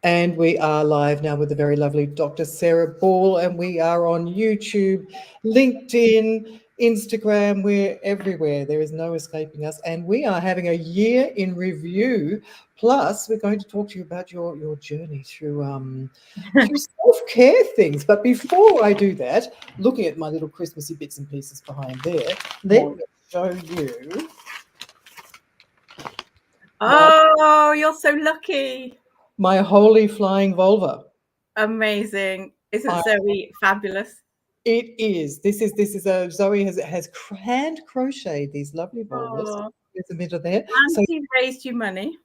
And we are live now with the very lovely Dr. Sarah Ball, and we are on YouTube, LinkedIn, Instagram. We're everywhere. There is no escaping us. And we are having a year in review. Plus, we're going to talk to you about your journey through self-care things. But before I do that, looking at my little Christmassy bits and pieces behind there, let me show you. Oh, you're so lucky. My holy flying vulva. Amazing. Isn't Zoe fabulous? It is. This is a Zoe has hand crocheted these lovely vulvas. Oh, There's a middle there. and So she raised you money.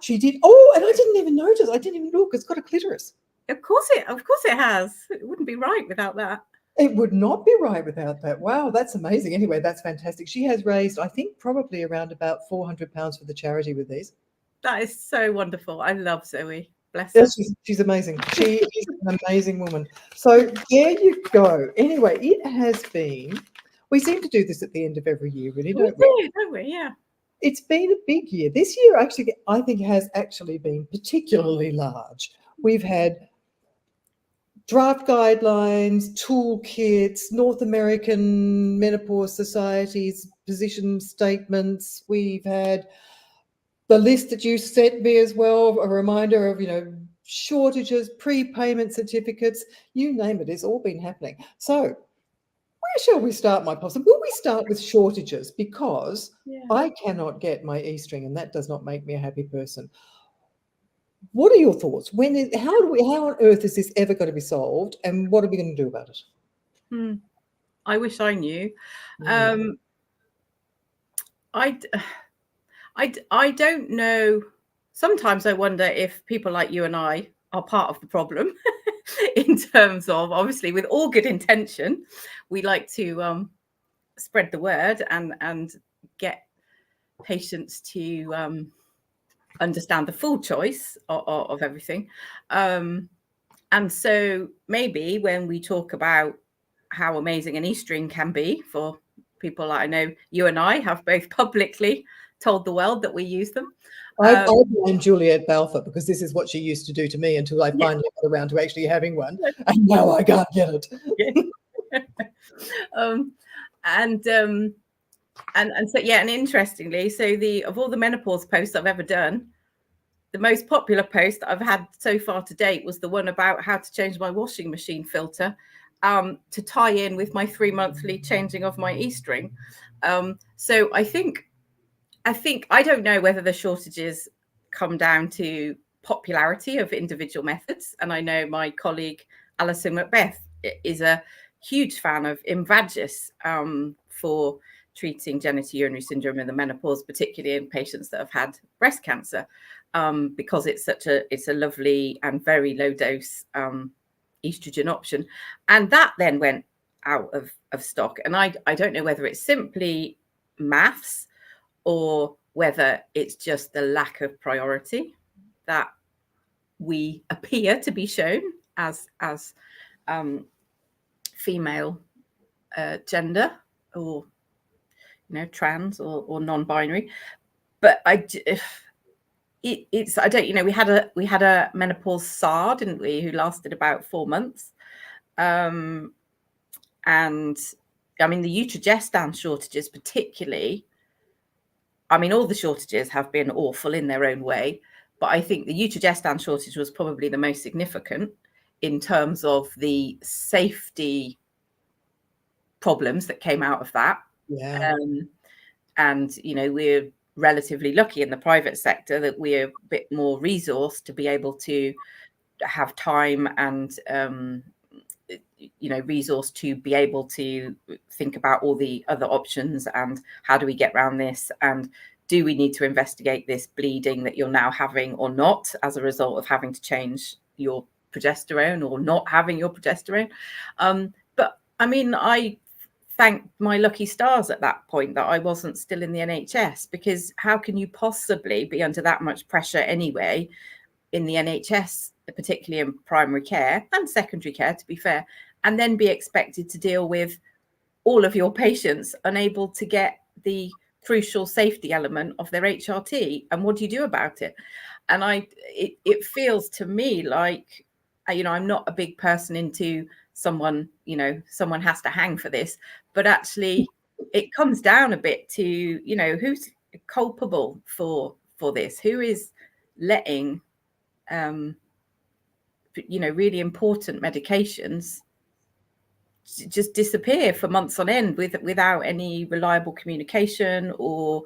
she did. Oh, and I didn't even notice. I didn't even look. It's got a clitoris. Of course it has. It wouldn't be right without that. It would not be right without that. Wow, that's amazing. Anyway, that's fantastic. She has raised, I think, probably around about £400 for the charity with these. That is so wonderful. I love Zoe. Bless her. She's amazing. She is an amazing woman. So there you go. Anyway, it has been. We seem to do this at the end of every year, really, don't we? Don't we? Yeah. It's been a big year. This year, actually, I think has actually been particularly large. We've had draft guidelines, toolkits, North American Menopause Society's position statements. We've had the list that you sent me as well, a reminder of, shortages, prepayment certificates, you name it, it's all been happening. So where shall we start, my possum? Will we start with shortages? Because I cannot get my E-string, and that does not make me a happy person. What are your thoughts? How on earth is this ever going to be solved, and what are we going to do about it? I wish I knew. I don't know. Sometimes I wonder if people like you and I are part of the problem in terms of, obviously, with all good intention, we like to spread the word and get patients to understand the full choice of everything. And so maybe when we talk about how amazing an E-string can be for people like, I know you and I have both publicly told the world that we use them. I blame Juliet Balfour, because this is what she used to do to me until I finally got around to actually having one, and now I can't get it. And so and interestingly, so of all the menopause posts I've ever done, the most popular post that I've had so far to date was the one about how to change my washing machine filter to tie in with my 3-monthly changing of my E-string. So I think I don't know whether the shortages come down to popularity of individual methods. And I know my colleague Alison Macbeth is a huge fan of Invagis for treating genitourinary syndrome in the menopause, particularly in patients that have had breast cancer, because it's a lovely and very low dose estrogen option. And that then went out of stock. And I don't know whether it's simply maths or whether it's just the lack of priority that we appear to be shown as female gender, or trans or non-binary. But it's I don't we had a menopause SAR, didn't we, who lasted about 4 months, and I mean the Utrogestan shortages particularly. I mean, all the shortages have been awful in their own way, but I think the Utrogestan shortage was probably the most significant in terms of the safety problems that came out of that. Yeah. And we're relatively lucky in the private sector that we're a bit more resourced to be able to have time and resource to be able to think about all the other options and how do we get around this, and do we need to investigate this bleeding that you're now having or not as a result of having to change your progesterone or not having your progesterone. But I mean, I thank my lucky stars at that point that I wasn't still in the NHS, because how can you possibly be under that much pressure anyway in the NHS, particularly in primary care and secondary care, to be fair, and then be expected to deal with all of your patients unable to get the crucial safety element of their HRT. And what do you do about it? And it feels to me like, I'm not a big person into someone has to hang for this, but actually it comes down a bit to, who's culpable for this, who is letting, really important medications just disappear for months on end without any reliable communication or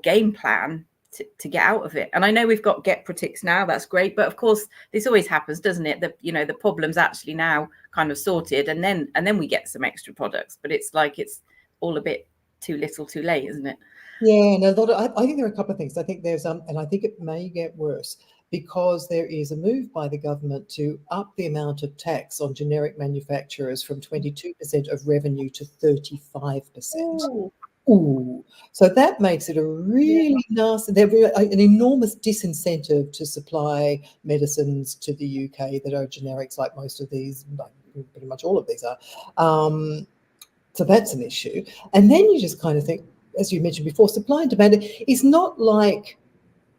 game plan to get out of it. And I know we've got Get Protix now, that's great, but of course this always happens, doesn't it, that the problem's actually now kind of sorted, and then we get some extra products, but it's like it's all a bit too little too late, isn't it? Yeah, no, I think there are a couple of things. I think there's and I think it may get worse, because there is a move by the government to up the amount of tax on generic manufacturers from 22% of revenue to 35%. Ooh. So that makes it a really nasty, an enormous disincentive to supply medicines to the UK that are generics, like most of these, like pretty much all of these are. So that's an issue. And then you just kind of think, as you mentioned before, supply and demand is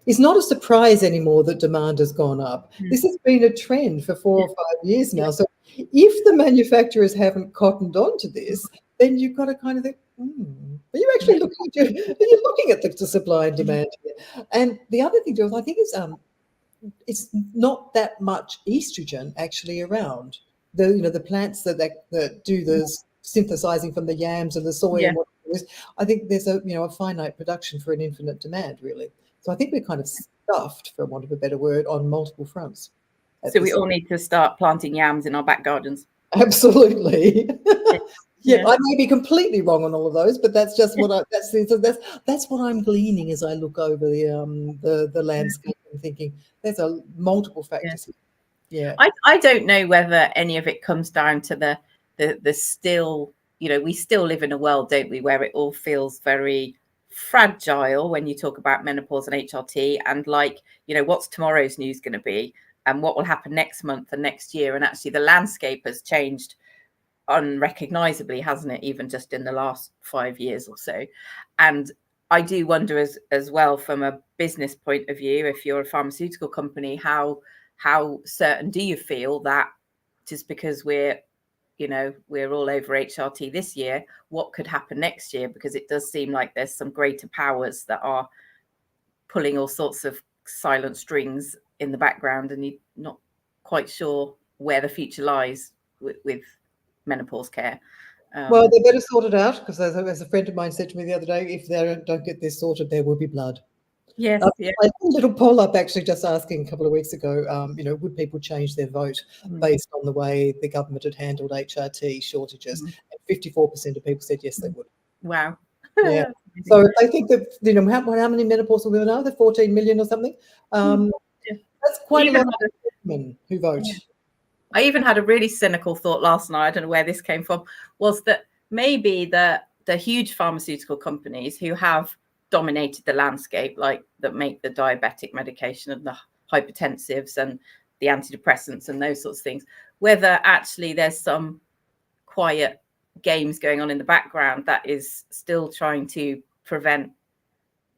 it's not a surprise anymore that demand has gone up. This has been a trend for 4 or 5 years now. So if the manufacturers haven't cottoned on to this, then you've got to kind of think, are you actually looking at the supply and demand here? And the other thing, Jules, I think is it's not that much estrogen actually around. The plants that do the synthesizing from the yams and the soy and what it is. I think there's a finite production for an infinite demand, really. So I think we're kind of stuffed, for want of a better word, on multiple fronts. So we all need to start planting yams in our back gardens. Absolutely. Yeah, I may be completely wrong on all of those, but that's just what that's what I'm gleaning as I look over the landscape and thinking there's multiple factors here. Yeah. I don't know whether any of it comes down to the still, we still live in a world, don't we, where it all feels very fragile when you talk about menopause and HRT, and what's tomorrow's news going to be and what will happen next month and next year. And actually the landscape has changed unrecognizably, hasn't it, even just in the last 5 years or so. And I do wonder as well, from a business point of view, if you're a pharmaceutical company, how certain do you feel that just because we're all over HRT this year, what could happen next year? Because it does seem like there's some greater powers that are pulling all sorts of silent strings in the background, and you're not quite sure where the future lies with menopause care. Well, they better sort it out, because as a friend of mine said to me the other day, if they don't get this sorted, there will be blood. Yes, I put a little poll up actually just asking a couple of weeks ago, would people change their vote based on the way the government had handled HRT shortages? And 54% of people said yes, they would. Wow. Yeah. So I think that, how many menopausal women are there? 14 million or something? That's quite a lot of women who vote. I even had a really cynical thought last night, I don't know where this came from, was that maybe the huge pharmaceutical companies who have dominated the landscape, like that make the diabetic medication and the hypertensives and the antidepressants and those sorts of things, whether actually there's some quiet games going on in the background that is still trying to prevent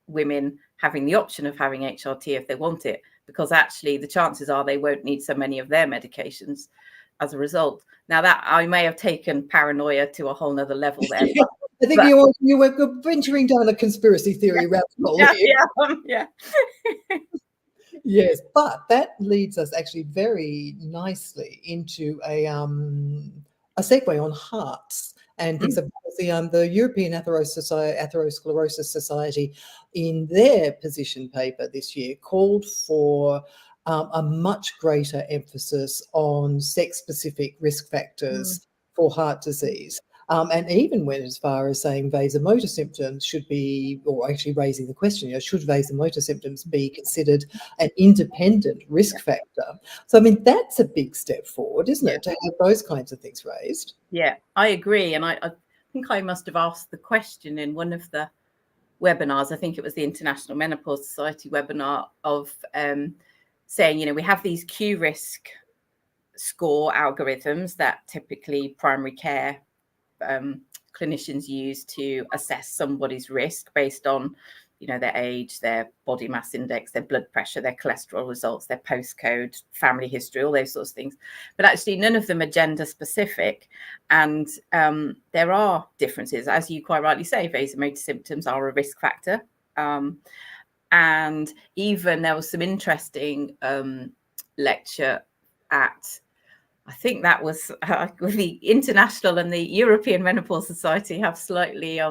women having the option of having HRT if they want it, because actually the chances are they won't need so many of their medications as a result. Now, that I may have taken paranoia to a whole nother level there. I think you were venturing down a conspiracy theory rabbit hole. Yeah. Yes, but that leads us actually very nicely into a segue on hearts and things about the European Atherosclerosis Society, in their position paper this year, called for a much greater emphasis on sex-specific risk factors for heart disease. And even went as far as saying vasomotor symptoms should be, or actually raising the question, should vasomotor symptoms be considered an independent risk factor? So, I mean, that's a big step forward, isn't it, to have those kinds of things raised? Yeah, I agree. And I think I must have asked the question in one of the webinars. I think it was the International Menopause Society webinar, of saying, we have these Q risk score algorithms that typically primary care clinicians use to assess somebody's risk based on, their age, their body mass index, their blood pressure, their cholesterol results, their postcode, family history, all those sorts of things. But actually, none of them are gender specific. And there are differences. As you quite rightly say, vasomotor symptoms are a risk factor. And even there was some interesting lecture at, I think that was the International and the European Menopause Society have slightly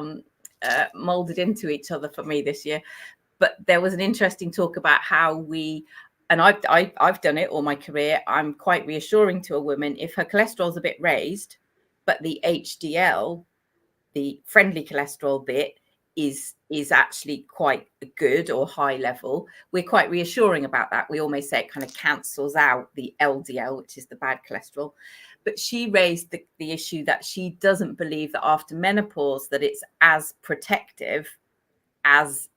molded into each other for me this year. But there was an interesting talk about how we, and I've done it all my career, I'm quite reassuring to a woman if her cholesterol's a bit raised, but the HDL, the friendly cholesterol bit, is actually quite good or high level. We're quite reassuring about that. We almost say it kind of cancels out the LDL, which is the bad cholesterol. But she raised the issue that she doesn't believe that after menopause that it's as protective as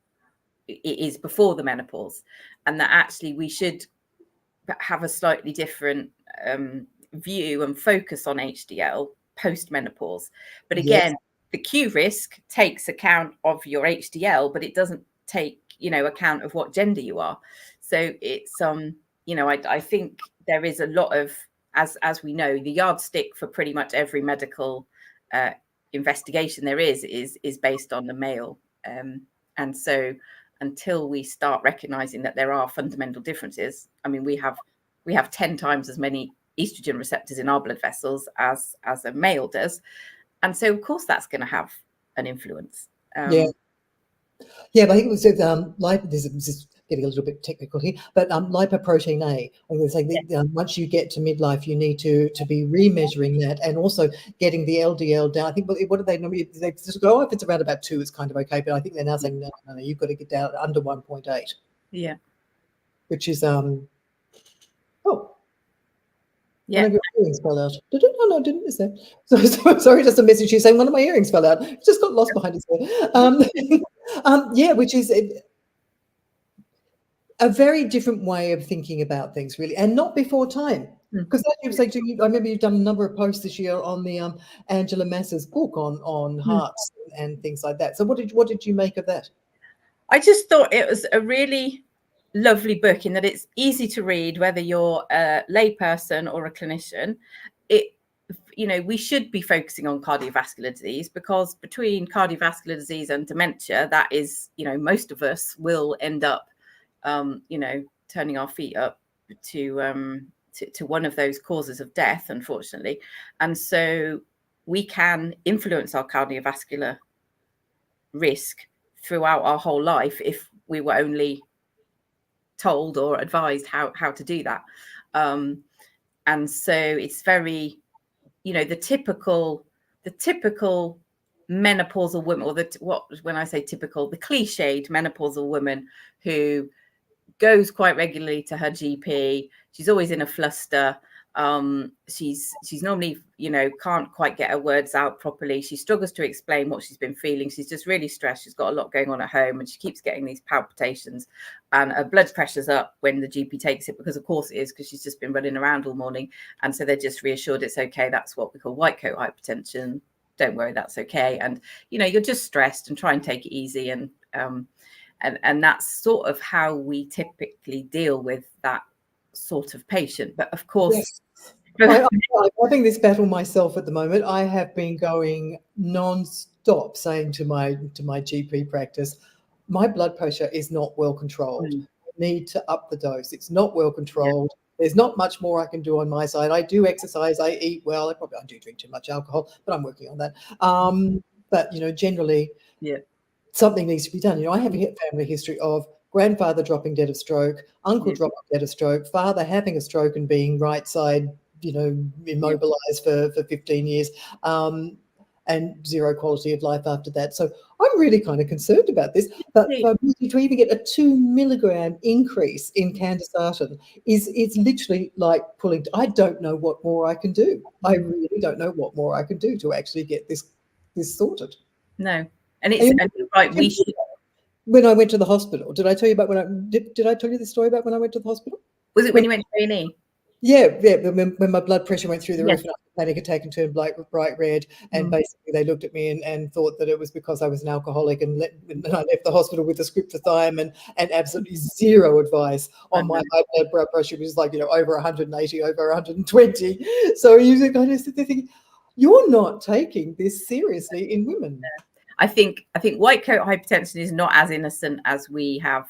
it is before the menopause, and that actually we should have a slightly different view and focus on HDL post menopause. But again, yes, the Q risk takes account of your HDL, but it doesn't take account of what gender you are. So it's I think there is a lot of, as we know, the yardstick for pretty much every medical investigation there is based on the male, and so until we start recognizing that there are fundamental differences, I mean, we have 10 times as many estrogen receptors in our blood vessels as a male does, and so of course that's going to have an influence. But I think it was this is getting a little bit technical here, but lipoprotein A. I think it's like once you get to midlife, you need to be remeasuring that, and also getting the LDL down. I think what do they normally? They just go, if it's around about 2, it's kind of okay. But I think they're now saying no, you've got to get down under 1.8. Yeah, which is one of your earrings fell out. Did it? Oh, no, I didn't miss that. Sorry, just a message here saying one of my earrings fell out. It just got lost behind his ear. Which is a very different way of thinking about things, really, and not before time. Because you say to you, I remember you've done a number of posts this year on the Angela Massa's book on hearts and things like that. So what did you make of that? I just thought it was a really lovely book in that it's easy to read, whether you're a layperson or a clinician. We should be focusing on cardiovascular disease, because between cardiovascular disease and dementia, that is, most of us will end up, turning our feet up to one of those causes of death, unfortunately. And so we can influence our cardiovascular risk throughout our whole life if we were only told or advised how to do that. And so it's very, the typical menopausal woman, or when I say typical, the cliched menopausal woman who goes quite regularly to her GP. She's always in a fluster. She's normally, can't quite get her words out properly. She struggles to explain what she's been feeling. She's just really stressed. She's got a lot going on at home, and she keeps getting these palpitations, and her blood pressure's up when the GP takes it, because of course it is, because she's just been running around all morning. And so they're just reassured it's okay. That's what we call white coat hypertension. Don't worry, that's okay. And, you're just stressed, and try and take it easy. And that's sort of how we typically deal with that sort of patient. But of course, yes. I'm having this battle myself at the moment. I have been going non-stop saying to my GP practice, my blood pressure is not well controlled. I need to up the dose. It's not well controlled. There's not much more I can do on my side. I do exercise, I eat well. I do drink too much alcohol, but I'm working on that. But generally, something needs to be done. I have a family history of grandfather dropping dead of stroke, uncle dropping dead of stroke, father having a stroke and being right side, immobilized for 15 years, and zero quality of life after that. So I'm really kind of concerned about this. But for me to even get a 2 milligram increase in candesartan is literally like pulling. I don't know what more I can do. I really don't know what more I can do to actually get this sorted. No, and you're right. We should. When I went to the hospital, did I tell you about did I tell you the story about when I went to the hospital? Was it when you went to A&E? Yeah, when my blood pressure went through the Yes. roof and I had a panic attack and turned bright red, and basically they looked at me and thought that it was because I was an alcoholic, and I left the hospital with a script for thiamine and absolutely zero advice on my high blood pressure, which is like, over 180, over 120. So you kind of sit there thinking, you're not taking this seriously in women. I think white coat hypertension is not as innocent as we have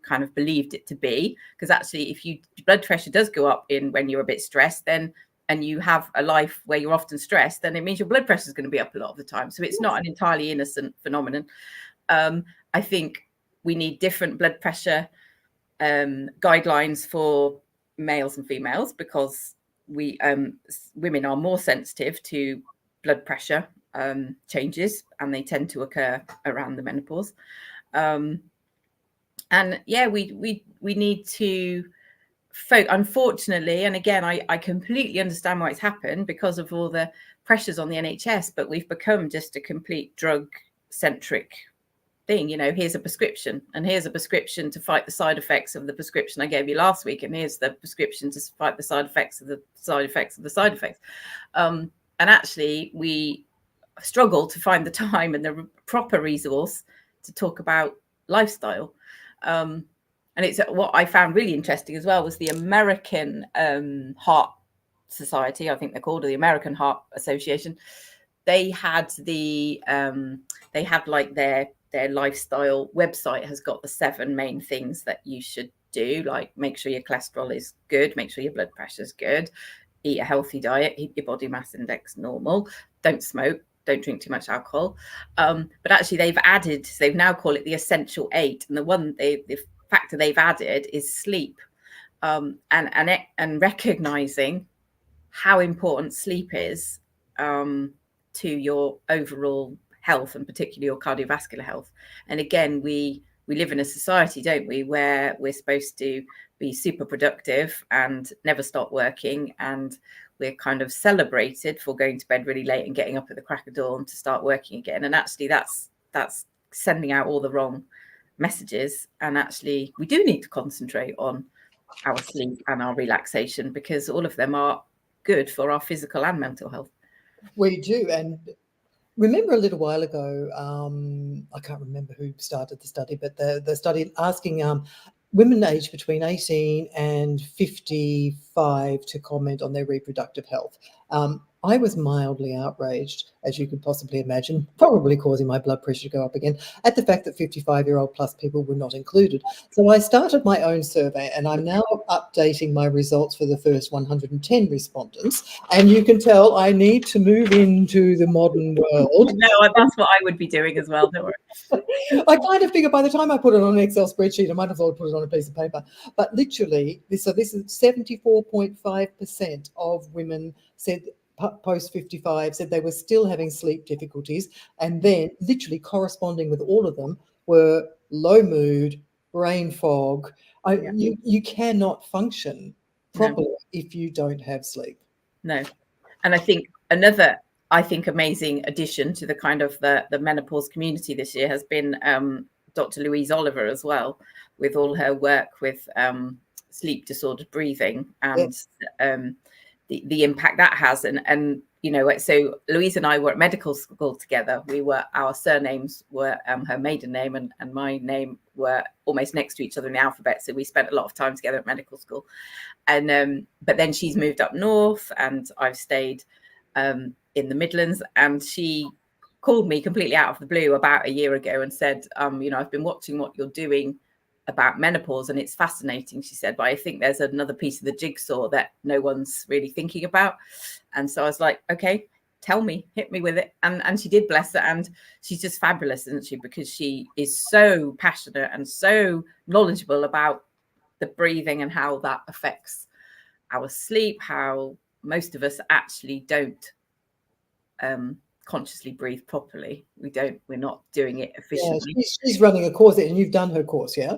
kind of believed it to be, because actually if your blood pressure does go up when you're a bit stressed, then and you have a life where you're often stressed, then it means your blood pressure is going to be up a lot of the time. So it's not an entirely innocent phenomenon. I think we need different blood pressure guidelines for males and females, because women are more sensitive to blood pressure changes, and they tend to occur around the menopause. And yeah, we need to unfortunately, and again, I completely understand why it's happened because of all the pressures on the NHS, but we've become just a complete drug centric thing. Here's a prescription, and here's a prescription to fight the side effects of the prescription I gave you last week, and here's the prescription to fight the side effects of the side effects of the side effects. And actually we struggle to find the time and the proper resource to talk about lifestyle. And it's what I found really interesting as well was the American Heart Society, I think they're called, or the American Heart Association. They had like their lifestyle website has got the 7 main things that you should do, like make sure your cholesterol is good, make sure your blood pressure is good, eat a healthy diet, keep your body mass index normal, don't smoke, don't drink too much alcohol. But actually they've now called it the essential 8, and the factor they've added is sleep, and recognizing how important sleep is to your overall health, and particularly your cardiovascular health. And again, we live in a society, don't we, where we're supposed to be super productive and never stop working, and we're kind of celebrated for going to bed really late and getting up at the crack of dawn to start working again. And actually that's sending out all the wrong messages. And actually we do need to concentrate on our sleep and our relaxation, because all of them are good for our physical and mental health. We do. And remember a little while ago, I can't remember who started the study, but the study asking women aged between 18 and 55 to comment on their reproductive health. I was mildly outraged, as you could possibly imagine, probably causing my blood pressure to go up again, at the fact that 55-year-old plus people were not included. So I started my own survey, and I'm now updating my results for the first 110 respondents. And you can tell I need to move into the modern world. No, that's what I would be doing as well. Don't worry. I kind of figure by the time I put it on an Excel spreadsheet, I might as well put it on a piece of paper. But literally, so this is 74.5% of women said post 55 said they were still having sleep difficulties, and then literally corresponding with all of them were low mood, brain fog. You cannot function properly if you don't have sleep. No. And I think another amazing addition to the kind of the menopause community this year has been Dr. Louise Oliver as well, with all her work with sleep disordered breathing, and the impact that has. And so Louise and I were at medical school together. Our surnames were her maiden name and my name were almost next to each other in the alphabet. So we spent a lot of time together at medical school. And but then she's moved up north, and I've stayed in the Midlands. And she called me completely out of the blue about a year ago and said, I've been watching what you're doing about menopause, and it's fascinating, she said, but I think there's another piece of the jigsaw that no one's really thinking about. And so I was like, okay, tell me, hit me with it. And she did, bless her. And she's just fabulous, isn't she? Because she is so passionate and so knowledgeable about the breathing and how that affects our sleep, how most of us actually don't consciously breathe properly. We're not doing it efficiently. Yeah, she's running a course, and you've done her course. Yeah,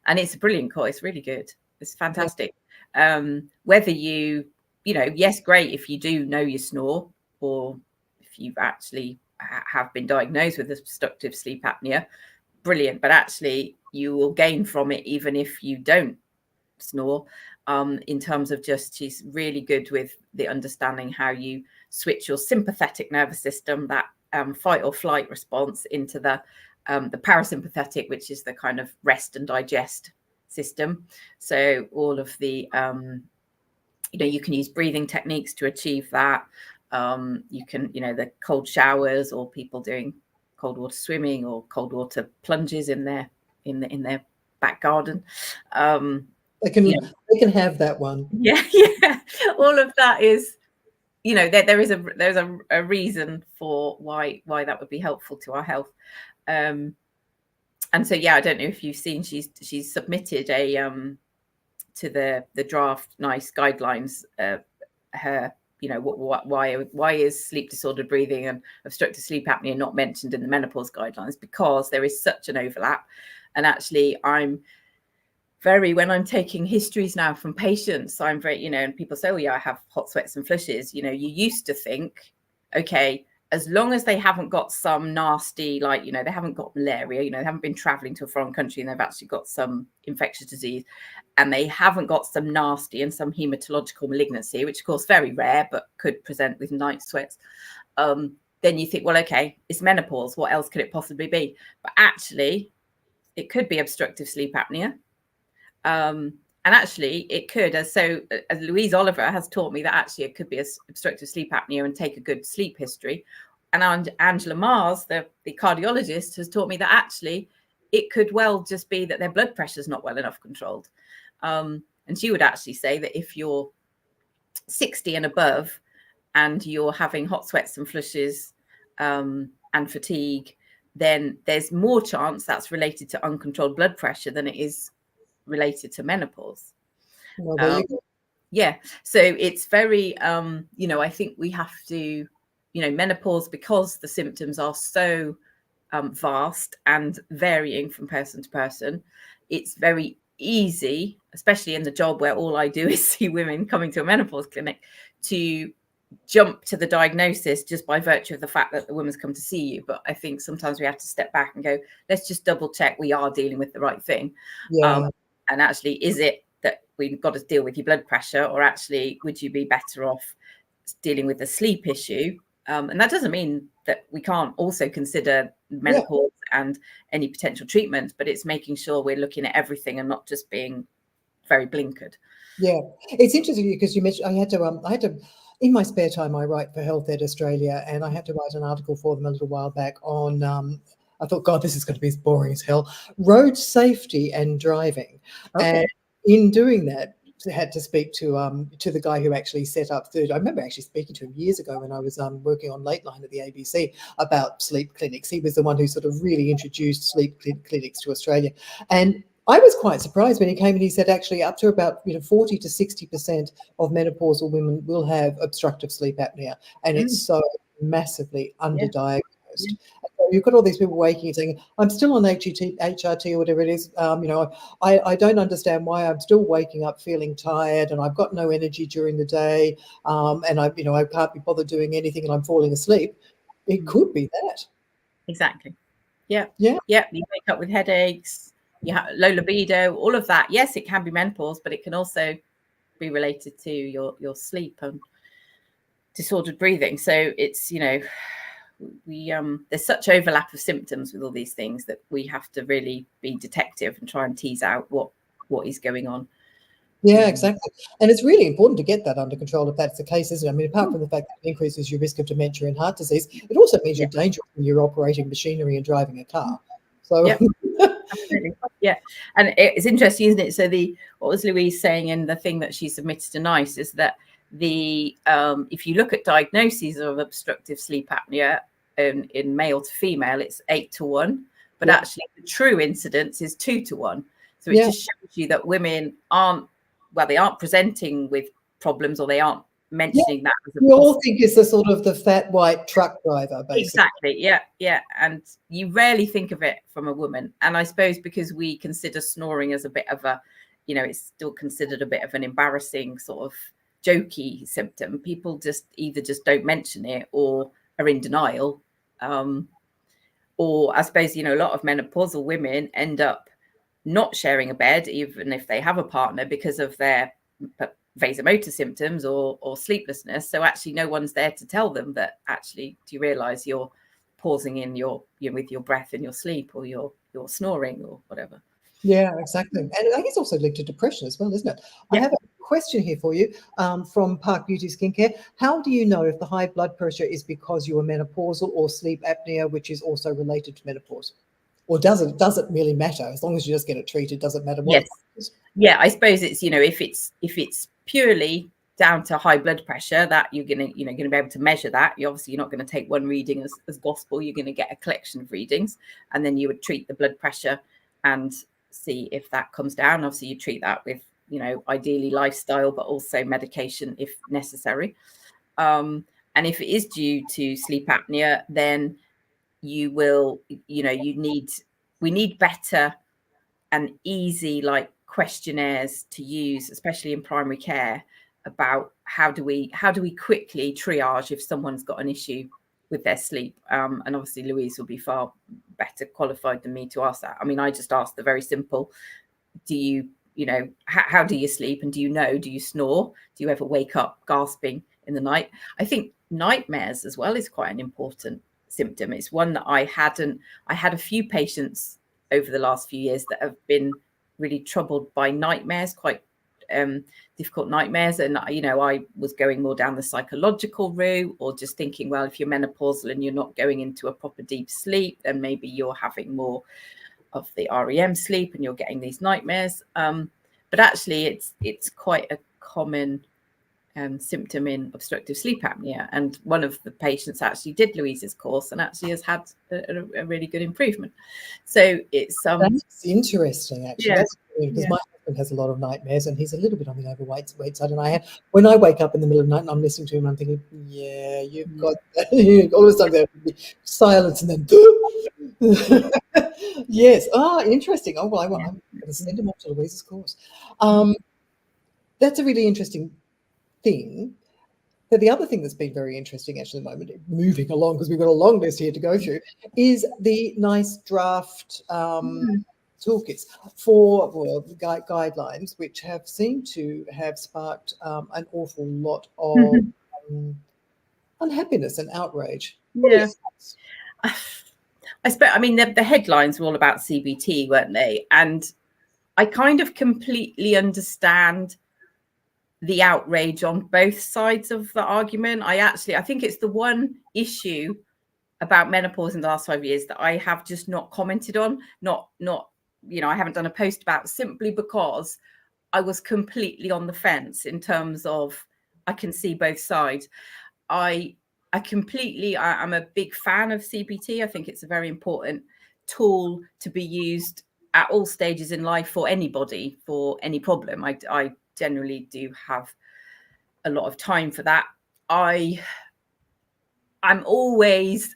and it's a brilliant course, really good. It's fantastic. Whether yes, great if you do know you snore, or if you've actually have been diagnosed with obstructive sleep apnea, brilliant. But actually you will gain from it even if you don't snore. in terms of just, she's really good with the understanding how you switch your sympathetic nervous system, that fight or flight response, into the parasympathetic, which is the kind of rest and digest system. So all of the, you can use breathing techniques to achieve that. You can, the cold showers, or people doing cold water swimming or cold water plunges in their back garden. They can have that one. Yeah. All of that is, there's a reason for why that would be helpful to our health. And so, I don't know if you've seen, she's submitted a to the draft NICE guidelines, her, why is sleep disordered breathing and obstructive sleep apnea not mentioned in the menopause guidelines? Because there is such an overlap. And actually, when I'm taking histories now from patients, I'm very, and people say, oh yeah, I have hot sweats and flushes. You used to think, okay, as long as they haven't got some nasty, they haven't got malaria, they haven't been traveling to a foreign country and they've actually got some infectious disease, and they haven't got some nasty and some hematological malignancy, which of course very rare, but could present with night sweats. Then you think, well, okay, it's menopause. What else could it possibly be? But actually, it could be obstructive sleep apnea. And actually it could, as Louise Oliver has taught me, that actually it could be obstructive sleep apnea and take a good sleep history. And Angela Mars, the cardiologist, has taught me that actually it could well just be that their blood pressure is not well enough controlled. And she would actually say that if you're 60 and above and you're having hot sweats and flushes and fatigue, then there's more chance that's related to uncontrolled blood pressure than it is related to menopause. Well, there you go. Yeah, so it's very I think we have to, menopause, because the symptoms are so vast and varying from person to person, it's very easy, especially in the job where all I do is see women coming to a menopause clinic, to jump to the diagnosis just by virtue of the fact that the woman's come to see you. But I think sometimes we have to step back and go, let's just double check we are dealing with the right thing. And actually, is it that we've got to deal with your blood pressure, or actually would you be better off dealing with the sleep issue? And that doesn't mean that we can't also consider menopause and any potential treatment, but it's making sure we're looking at everything and not just being very blinkered. Yeah, it's interesting because you mentioned I had to in my spare time I write for Health Ed Australia, and I had to write an article for them a little while back on I thought, God, this is going to be as boring as hell, road safety and driving. Okay. And in doing that, I had to speak to the guy who actually set up I remember actually speaking to him years ago when I was working on Late Line at the ABC about sleep clinics. He was the one who sort of really introduced sleep clinics to Australia. And I was quite surprised when he came and he said actually up to about 40 to 60% of menopausal women will have obstructive sleep apnea, and it's so massively underdiagnosed. Yeah. So you've got all these people waking and saying, I'm still on HRT or whatever it is. I don't understand why I'm still waking up feeling tired, and I've got no energy during the day, and I can't be bothered doing anything, and I'm falling asleep. It could be that. Exactly. Yeah. You wake up with headaches, you have low libido, all of that. Yes, it can be menopause, but it can also be related to your sleep and disordered breathing. So it's we there's such overlap of symptoms with all these things that we have to really be detective and try and tease out what is going on. Yeah, exactly. And it's really important to get that under control if that's the case, isn't it? I mean, apart from the fact that it increases your risk of dementia and heart disease, it also means you're dangerous when you're operating machinery and driving a car. So absolutely. Yeah. And it's interesting, isn't it? So what was Louise saying in the thing that she submitted to NICE is that if you look at diagnoses of obstructive sleep apnea in male to female, it's 8 to 1, but actually the true incidence is 2 to 1. So it just shows you that women they aren't presenting with problems, or they aren't mentioning that as a we all think it's the sort of the fat white truck driver, basically. Exactly. Yeah. And you rarely think of it from a woman. And I suppose because we consider snoring as a bit of a, it's still considered a bit of an embarrassing sort of jokey symptom, people just either just don't mention it or are in denial. Or I suppose, a lot of menopausal women end up not sharing a bed, even if they have a partner, because of their vasomotor symptoms or sleeplessness. So actually no one's there to tell them that actually, do you realize you're pausing in with your breath in your sleep, or you're snoring or whatever. Yeah, exactly. And I think it's also linked to depression as well, isn't it? Yeah. I have a question here for you from Park Beauty Skincare. How do you know if the high blood pressure is because you are menopausal or sleep apnea, which is also related to menopause? Or does it really matter? As long as you just get it treated, does it matter what? Yes. Yeah, I suppose it's, if it's purely down to high blood pressure, that you're gonna be able to measure that. You're not going to take one reading as gospel. You're going to get a collection of readings, and then you would treat the blood pressure and see if that comes down. Obviously, you treat that with, ideally lifestyle, but also medication if necessary. And if it is due to sleep apnea, then you will, we need better and easy questionnaires to use, especially in primary care, about how do we quickly triage if someone's got an issue with their sleep. And obviously Louise will be far better qualified than me to ask that. I mean, I just asked the very simple, do you, how do you sleep, and do you snore? Do you ever wake up gasping in the night? I think nightmares as well is quite an important symptom. It's one that I had a few patients over the last few years that have been really troubled by nightmares, quite difficult nightmares. And, I was going more down the psychological route, or just thinking, well, if you're menopausal and you're not going into a proper deep sleep, then maybe you're having more of the REM sleep and you're getting these nightmares. But actually it's quite a common symptom in obstructive sleep apnea. And one of the patients actually did Louise's course and actually has had a really good improvement. So it's that's interesting, actually. Yeah. That's because my husband has a lot of nightmares, and he's a little bit on the overweight side. And when I wake up in the middle of the night and I'm listening to him, I'm thinking, yeah, you've got that. All of a sudden there would be silence, and then yes. Interesting. Oh well, I'm going to send him off to Louise's course. That's a really interesting thing. But the other thing that's been very interesting, actually, at the moment, moving along, because we've got a long list here to go through, is the nice draft toolkits for guidelines, which have seemed to have sparked an awful lot of unhappiness and outrage. Yeah. I mean, the headlines were all about CBT, weren't they? And I kind of completely understand the outrage on both sides of the argument. I think it's the one issue about menopause in the last 5 years that I have just not commented on, not I haven't done a post about, simply because I was completely on the fence in terms of, I can see both sides. I'm a big fan of CBT. I think it's a very important tool to be used at all stages in life for anybody, for any problem. I generally do have a lot of time for that. I'm always,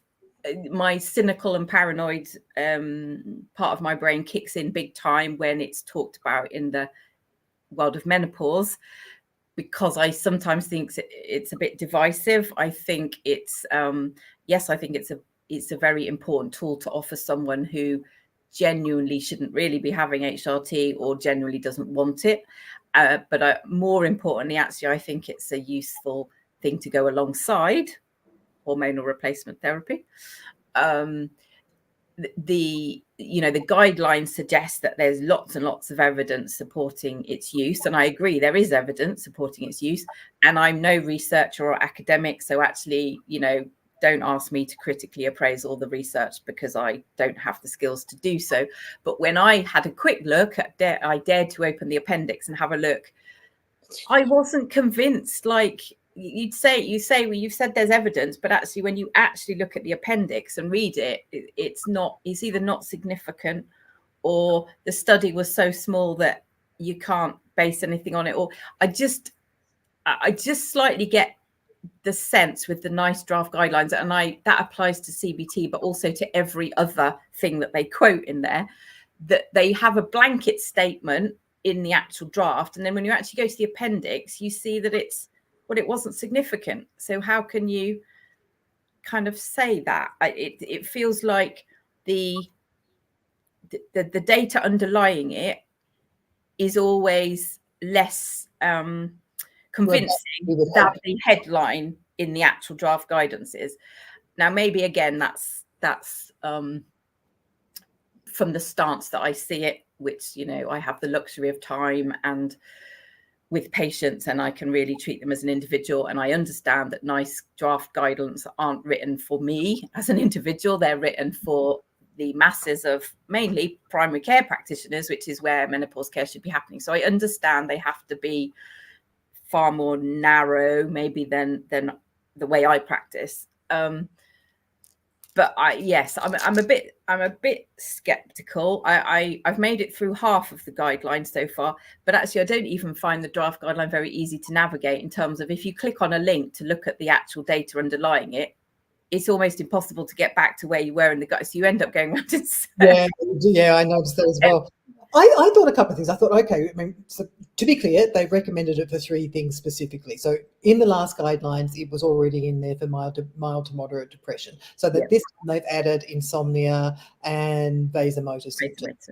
my cynical and paranoid part of my brain kicks in big time when it's talked about in the world of menopause, because I sometimes think it's a bit divisive. I think it's I think it's a very important tool to offer someone who genuinely shouldn't really be having HRT or generally doesn't want it. But more importantly, actually, I think it's a useful thing to go alongside hormonal replacement therapy. The guidelines suggest that there's lots and lots of evidence supporting its use, and I agree, there is evidence supporting its use. And I'm no researcher or academic, so actually, don't ask me to critically appraise all the research, because I don't have the skills to do so. But when I had a quick look at I dared to open the appendix and have a look, I wasn't convinced. Like you say, well, you've said there's evidence, but actually when you actually look at the appendix and read it, it's either not significant, or the study was so small that you can't base anything on it. Or I just slightly get the sense with the nice draft guidelines, and that applies to CBT, but also to every other thing that they quote in there, that they have a blanket statement in the actual draft, and then when you actually go to the appendix, you see that it wasn't significant. So how can you kind of say that? It feels like the data underlying it is always less convincing than the headline in the actual draft guidance is. Now, maybe again, that's from the stance that I see it, which, you know, I have the luxury of time and with patients, and I can really treat them as an individual. And I understand that nice draft guidance aren't written for me as an individual. They're written for the masses of mainly primary care practitioners, which is where menopause care should be happening. So I understand they have to be far more narrow maybe than the way I practice. But I'm a bit skeptical. I've made it through half of the guidelines so far, but actually I don't even find the draft guideline very easy to navigate in terms of if you click on a link to look at the actual data underlying it, it's almost impossible to get back to where you were in the guide. So you end up going around in circles. Yeah, I noticed that as well. I thought a couple of things. I thought, okay, I mean, so to be clear, they recommended it for 3 things specifically. So in the last guidelines, it was already in there for mild to moderate depression. So that this time they've added insomnia and vasomotor symptoms.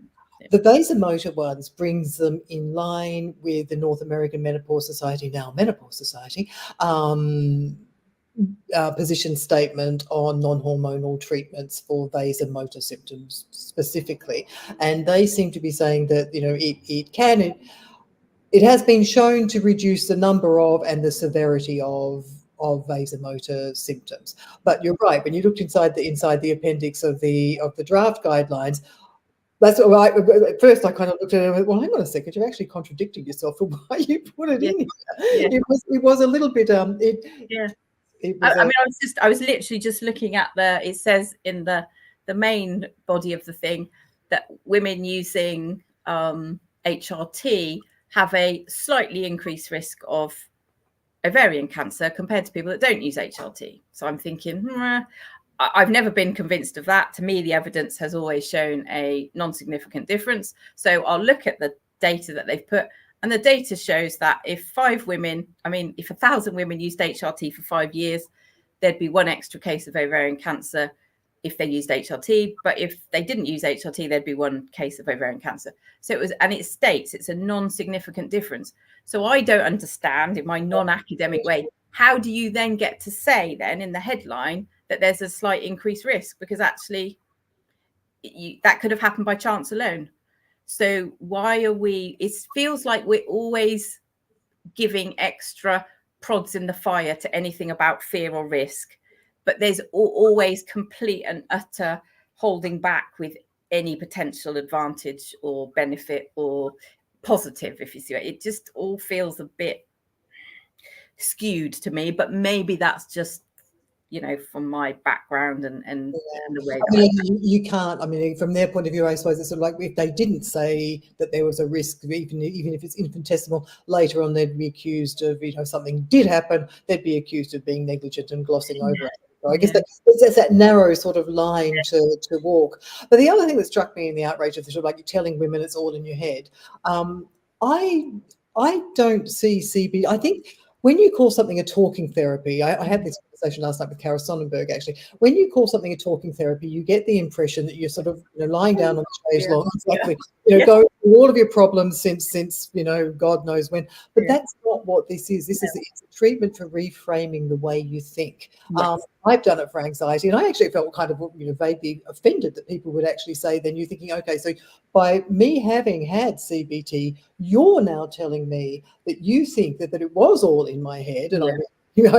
The vasomotor ones brings them in line with the North American Menopause Society, now Menopause Society, position statement on non-hormonal treatments for vasomotor symptoms specifically, and they seem to be saying that, you know, it has been shown to reduce the number of and the severity of vasomotor symptoms. But you're right, when you looked inside the appendix of the draft guidelines, that's what at first I kind of looked at it and went, well, hang on a second, you're actually contradicting yourself for why you put it in here. It was a little bit I was literally just looking at it says in the main body of the thing that women using HRT have a slightly increased risk of ovarian cancer compared to people that don't use HRT. So I'm thinking, I've never been convinced of that. To me, the evidence has always shown a non-significant difference. So I'll look at the data that they've put. And the data shows that if 1,000 women used HRT for 5 years, there'd be 1 extra case of ovarian cancer if they used HRT. But if they didn't use HRT, there'd be 1 case of ovarian cancer. So it states it's a non-significant difference. So I don't understand, in my non-academic way, how do you then get to say then in the headline that there's a slight increased risk? Because actually that could have happened by chance alone. So why are it feels like we're always giving extra prods in the fire to anything about fear or risk, but there's always complete and utter holding back with any potential advantage or benefit or positive, if you see it just all feels a bit skewed to me. But maybe that's just, you know, from my background and the way that you can't, I mean, from their point of view, I suppose it's sort of like if they didn't say that there was a risk, even if it's infinitesimal, later on they'd be accused of, you know, something did happen, they'd be accused of being negligent and glossing over it. So I guess that's that narrow sort of line to walk. But the other thing that struck me in the outrage of the sort of like you're telling women it's all in your head, I don't see CB. I think when you call something a talking therapy, I had this conversation last night with Cara Sonnenberg, actually. When you call something a talking therapy, you get the impression that you're sort of, you know, lying down on the chaise long, you know, going through all of your problems since, you know, God knows when. But that's not what this is. This is it's a treatment for reframing the way you think. I've done it for anxiety, and I actually felt kind of, you know, vaguely offended that people would actually say, then you're thinking, okay, so by me having had CBT, you're now telling me that you think that it was all in my head, and I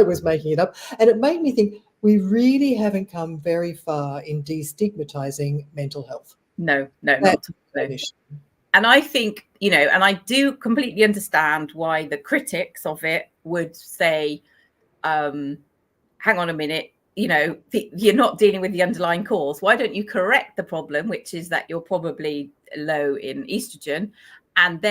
was making it up. And it made me think we really haven't come very far in destigmatizing mental health. No, not totally. And I think, you know, and I do completely understand why the critics of it would say, hang on a minute, you know, you're not dealing with the underlying cause. Why don't you correct the problem, which is that you're probably low in estrogen, and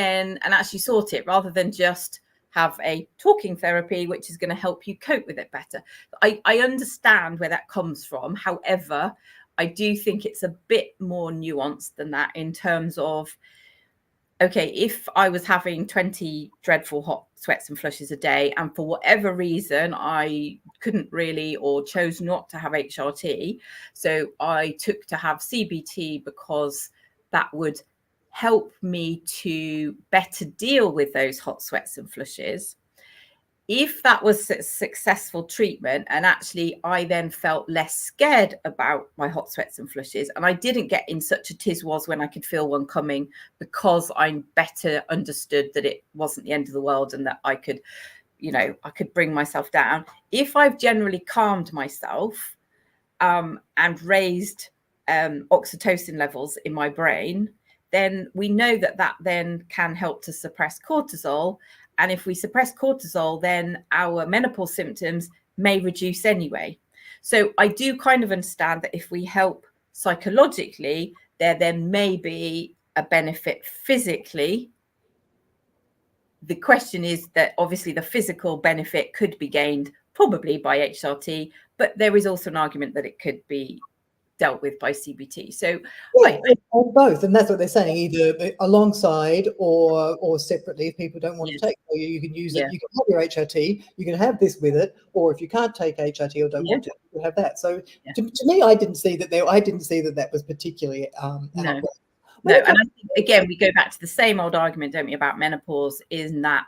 actually sort it, rather than just have a talking therapy, which is going to help you cope with it better. I understand where that comes from. However, I do think it's a bit more nuanced than that in terms of, okay, if I was having 20 dreadful hot sweats and flushes a day, and for whatever reason, I couldn't really or chose not to have HRT, so I took to have CBT because that would help me to better deal with those hot sweats and flushes. If that was a successful treatment, and actually I then felt less scared about my hot sweats and flushes, and I didn't get in such a tiz-was when I could feel one coming, because I better understood that it wasn't the end of the world and that I could, I could bring myself down. If I've generally calmed myself and raised oxytocin levels in my brain, then we know that that then can help to suppress cortisol. And if we suppress cortisol, then our menopause symptoms may reduce anyway. So I do kind of understand that if we help psychologically, there then may be a benefit physically. The question is that obviously the physical benefit could be gained probably by HRT, but there is also an argument that it could be dealt with by CBT. So or both, and that's what they're saying, either alongside or separately. If people don't want to take it, you can use it. You can have your HRT, you can have this with it, or if you can't take HRT or don't want to, you have that. So to me, I didn't see that that was particularly no. No, and I think, again, we go back to the same old argument, don't we, about menopause, in that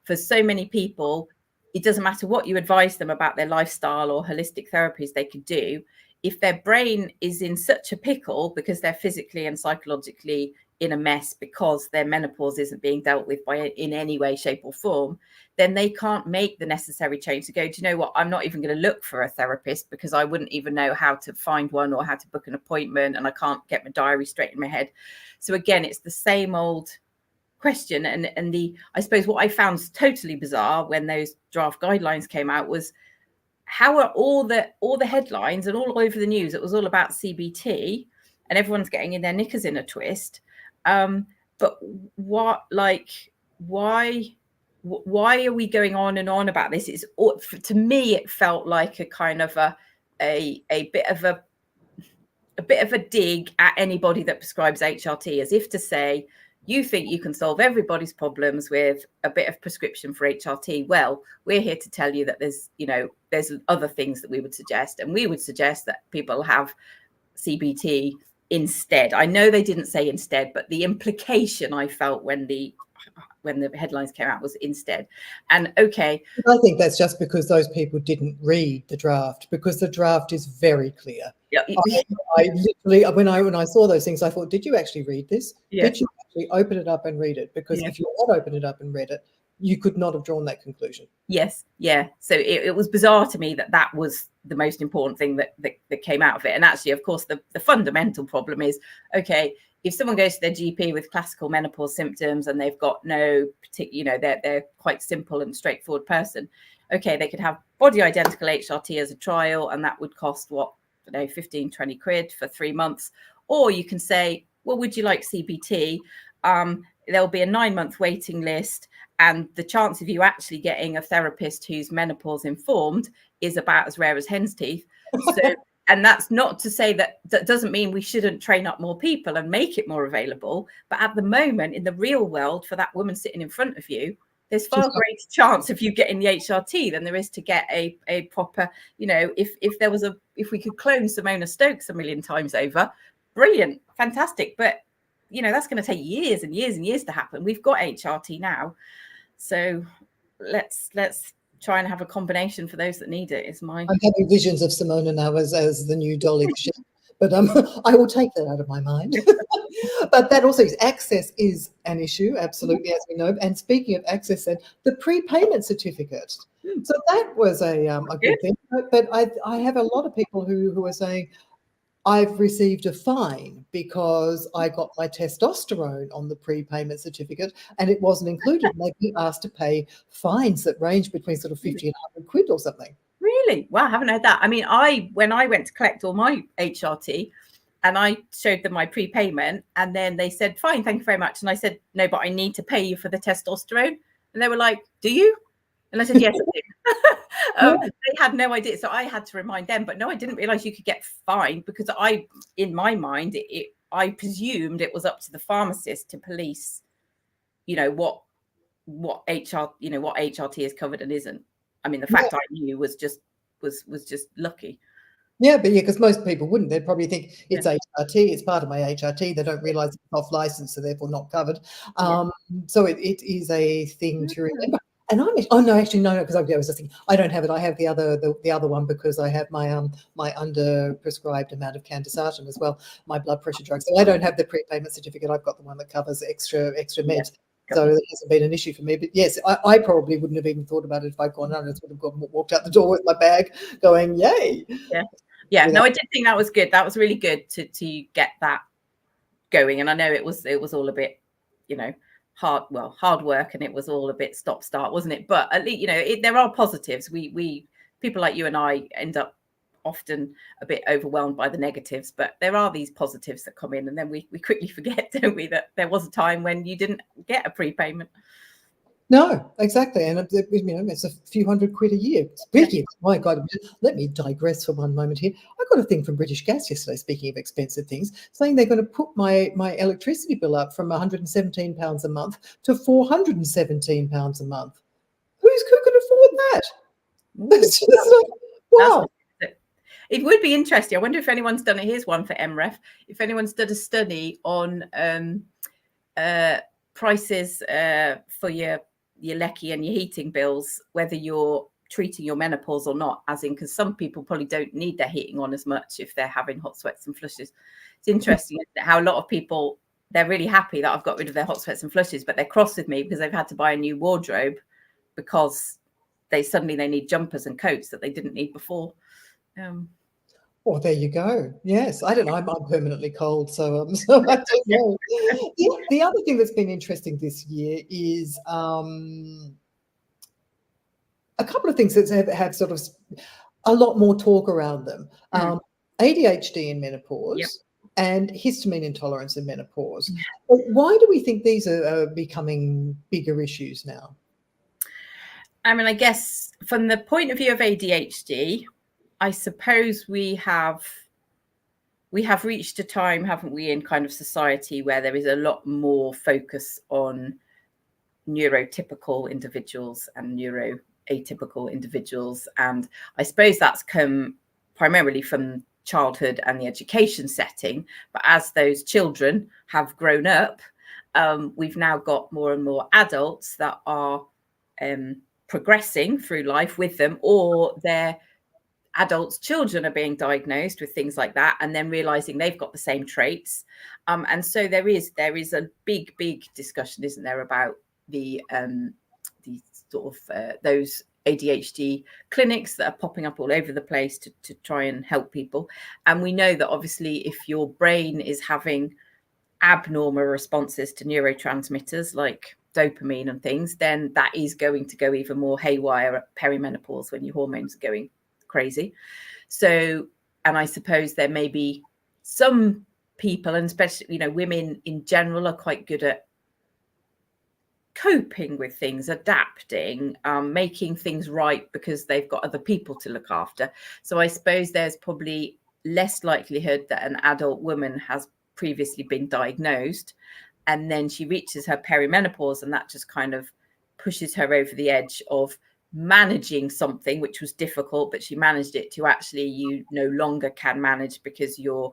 for so many people, it doesn't matter what you advise them about their lifestyle or holistic therapies they could do. If their brain is in such a pickle because they're physically and psychologically in a mess because their menopause isn't being dealt with in any way, shape or form, then they can't make the necessary change to go, do you know what, I'm not even going to look for a therapist because I wouldn't even know how to find one or how to book an appointment, and I can't get my diary straight in my head. So again, it's the same old question. And I suppose what I found totally bizarre when those draft guidelines came out was, how are all the headlines and all over the news, it was all about CBT and everyone's getting in their knickers in a twist. But why are we going on and on about this? It's, to me, it felt like a kind of a bit of a dig at anybody that prescribes HRT, as if to say, you think you can solve everybody's problems with a bit of prescription for HRT. Well, we're here to tell you that there's other things that we would suggest, and we would suggest that people have CBT instead. I know they didn't say instead, but the implication I felt when the headlines came out was instead. And okay, I think that's just because those people didn't read the draft, because the draft is very clear. I literally, when I saw those things, I thought, did you actually read this? Did you actually open it up and read it? Because if you had opened it up and read it, you could not have drawn that conclusion. Yes. Yeah. So it was bizarre to me that was the most important thing that came out of it. And actually, of course, the fundamental problem is, okay, if someone goes to their GP with classical menopause symptoms and they've got no particular, they're quite simple and straightforward person, okay, they could have body identical HRT as a trial, and that would cost 15, 20 quid for 3 months. Or you can say, well, would you like CBT? There'll be a 9-month waiting list, and the chance of you actually getting a therapist who's menopause informed is about as rare as hen's teeth. So, and that's not to say that doesn't mean we shouldn't train up more people and make it more available. But at the moment, in the real world, for that woman sitting in front of you, there's far greater chance of you getting the HRT than there is to get a proper, if we could clone Simona Stokes a million times over, brilliant, fantastic. But, that's going to take years and years and years to happen. We've got HRT now. So let's try and have a combination for those that need it. I'm having visions of Simona now as the new Dolly. But I will take that out of my mind. But that also is access is an issue, absolutely, as we know. And speaking of access, then the prepayment certificate. So that was a good thing. But I have a lot of people who are saying, I've received a fine because I got my testosterone on the prepayment certificate and it wasn't included. They've been asked to pay fines that range between sort of 50 and 100 quid or something. Really? Wow, I haven't heard that. I mean, when I went to collect all my HRT and I showed them my prepayment, and then they said, fine, thank you very much. And I said, no, but I need to pay you for the testosterone. And they were like, do you? And I said, yes, I do. They had no idea. So I had to remind them, but no, I didn't realize you could get fined, because in my mind, I presumed it was up to the pharmacist to police, what HRT is covered and isn't. I mean, the fact I knew was just lucky. Yeah, but because most people wouldn't. They'd probably think it's HRT, it's part of my HRT. They don't realise it's off licence, so therefore not covered. So it is a thing to remember. And actually no, because I was just thinking I don't have it. I have the other one because I have my under prescribed amount of candesartan as well, my blood pressure drug. So I don't have the prepayment certificate. I've got the one that covers extra meds. So it hasn't been an issue for me. But yes, I probably wouldn't have even thought about it if I'd gone under. I would have walked out the door with my bag going, yay. Yeah, no, I did think that was good. That was really good to get that going. And I know it was all a bit, hard work, and it was all a bit stop start, wasn't it? But at least, there are positives. We people like you and I end up often a bit overwhelmed by the negatives, but there are these positives that come in, and then we quickly forget, don't we, that there was a time when you didn't get a prepayment. No, exactly. And it's a few £100 a year. Speaking, my God, let me digress for one moment here. I got a thing from British Gas yesterday, speaking of expensive things, saying they're going to put my electricity bill up from £117 a month to £417 a month. Who can afford that? It's just like, wow. It would be interesting. I wonder if anyone's done it. Here's one for MREF. If anyone's done a study on prices for your lecky and your heating bills, whether you're treating your menopause or not, as in, because some people probably don't need their heating on as much if they're having hot sweats and flushes. It's interesting how a lot of people, they're really happy that I've got rid of their hot sweats and flushes, but they're cross with me because they've had to buy a new wardrobe because they need jumpers and coats that they didn't need before. Well, there you go. Yes, I don't know. I'm permanently cold, so I don't know. The other thing that's been interesting this year is a couple of things that have sort of a lot more talk around them. ADHD in menopause and histamine intolerance in menopause. Why do we think these are becoming bigger issues now? I mean, I guess from the point of view of ADHD, I suppose we have reached a time, haven't we, in kind of society where there is a lot more focus on neurotypical individuals and neuroatypical individuals. And I suppose that's come primarily from childhood and the education setting. But as those children have grown up, we've now got more and more adults that are progressing through life with them, or their adults' children are being diagnosed with things like that, and then realizing they've got the same traits. And so there is a big discussion, isn't there, about the sort of those ADHD clinics that are popping up all over the place to try and help people. And we know that obviously if your brain is having abnormal responses to neurotransmitters like dopamine and things, then that is going to go even more haywire at perimenopause when your hormones are going crazy. So, and I suppose there may be some people, and especially, women in general, are quite good at coping with things, adapting, making things right because they've got other people to look after. So I suppose there's probably less likelihood that an adult woman has previously been diagnosed and then she reaches her perimenopause, and that just kind of pushes her over the edge of managing something which was difficult, but she managed it, to actually you no longer can manage because your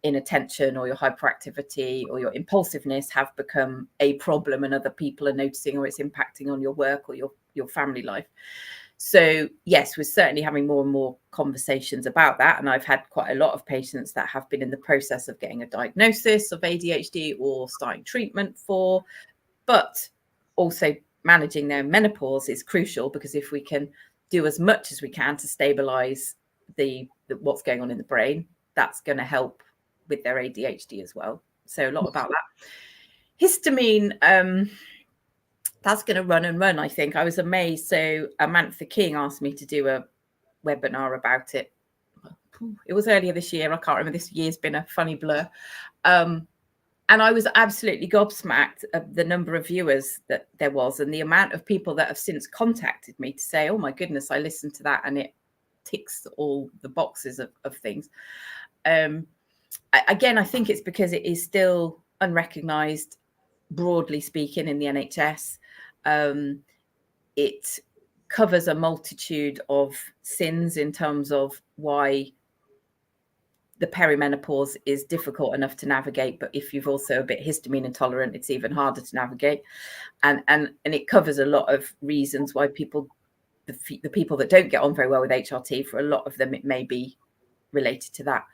inattention or your hyperactivity or your impulsiveness have become a problem, and other people are noticing, or it's impacting on your work or your family life. So yes, we're certainly having more and more conversations about that. And I've had quite a lot of patients that have been in the process of getting a diagnosis of ADHD or starting treatment for, but also managing their menopause is crucial, because if we can do as much as we can to stabilize the what's going on in the brain, that's going to help with their ADHD as well. So a lot about that. Histamine, that's going to run and run, I think. I was amazed. So Amantha King asked me to do a webinar about it. It was earlier this year. I can't remember. This year's been a funny blur. And I was absolutely gobsmacked at the number of viewers that there was, and the amount of people that have since contacted me to say, oh my goodness, I listened to that and it ticks all the boxes of things. Again, I think it's because it is still unrecognized, broadly speaking, in the NHS. It covers a multitude of sins in terms of why the perimenopause is difficult enough to navigate, but if you've also a bit histamine intolerant, it's even harder to navigate. And it covers a lot of reasons why people, the people that don't get on very well with HRT, for a lot of them, it may be related to that.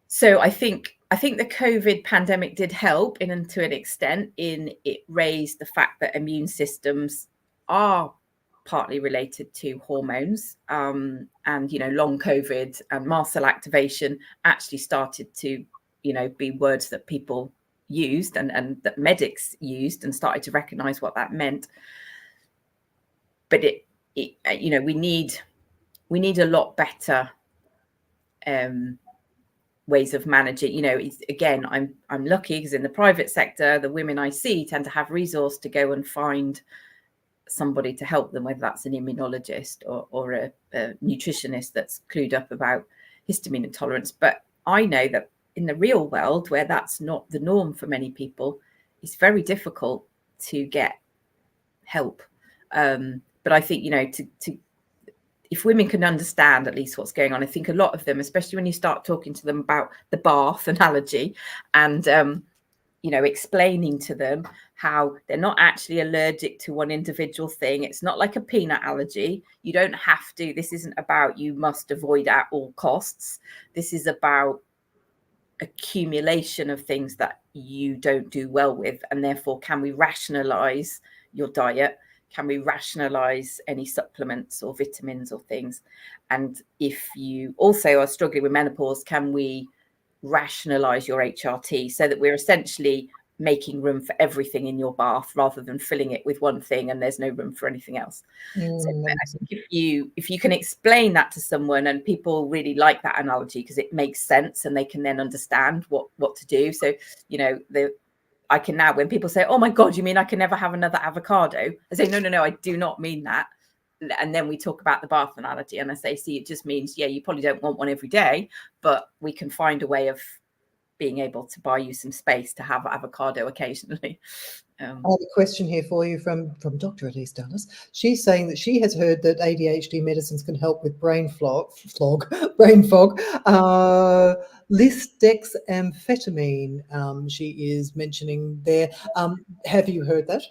So I think the COVID pandemic did help to an extent, in it raised the fact that immune systems are partly related to hormones, and long COVID and mast cell activation actually started to be words that people used and that medics used, and started to recognize what that meant. But we need a lot better ways of managing. Again, I'm lucky because in the private sector, the women I see tend to have resource to go and find somebody to help them, whether that's an immunologist or a nutritionist that's clued up about histamine intolerance. But I know that in the real world, where that's not the norm for many people, it's very difficult to get help. But I think, if women can understand at least what's going on, I think a lot of them, especially when you start talking to them about the bath analogy, and explaining to them how they're not actually allergic to one individual thing. It's not like a peanut allergy. You don't have to. This isn't about you must avoid at all costs. This is about accumulation of things that you don't do well with, and therefore, can we rationalize your diet? Can we rationalize any supplements or vitamins or things? And if you also are struggling with menopause, can we rationalize your HRT so that we're essentially making room for everything in your bath, rather than filling it with one thing and there's no room for anything else? So I think if you can explain that to someone, and people really like that analogy because it makes sense and they can then understand what to do. So I can now, when people say, oh my God, you mean I can never have another avocado? I say, no, I do not mean that. And then we talk about the bath analogy, and I say, see, it just means, yeah, you probably don't want one every day, but we can find a way of being able to buy you some space to have avocado occasionally. I have a question here for you from Dr. Elise Dallas. She's saying that she has heard that ADHD medicines can help with brain fog. Lisdexamfetamine, she is mentioning there. Have you heard that?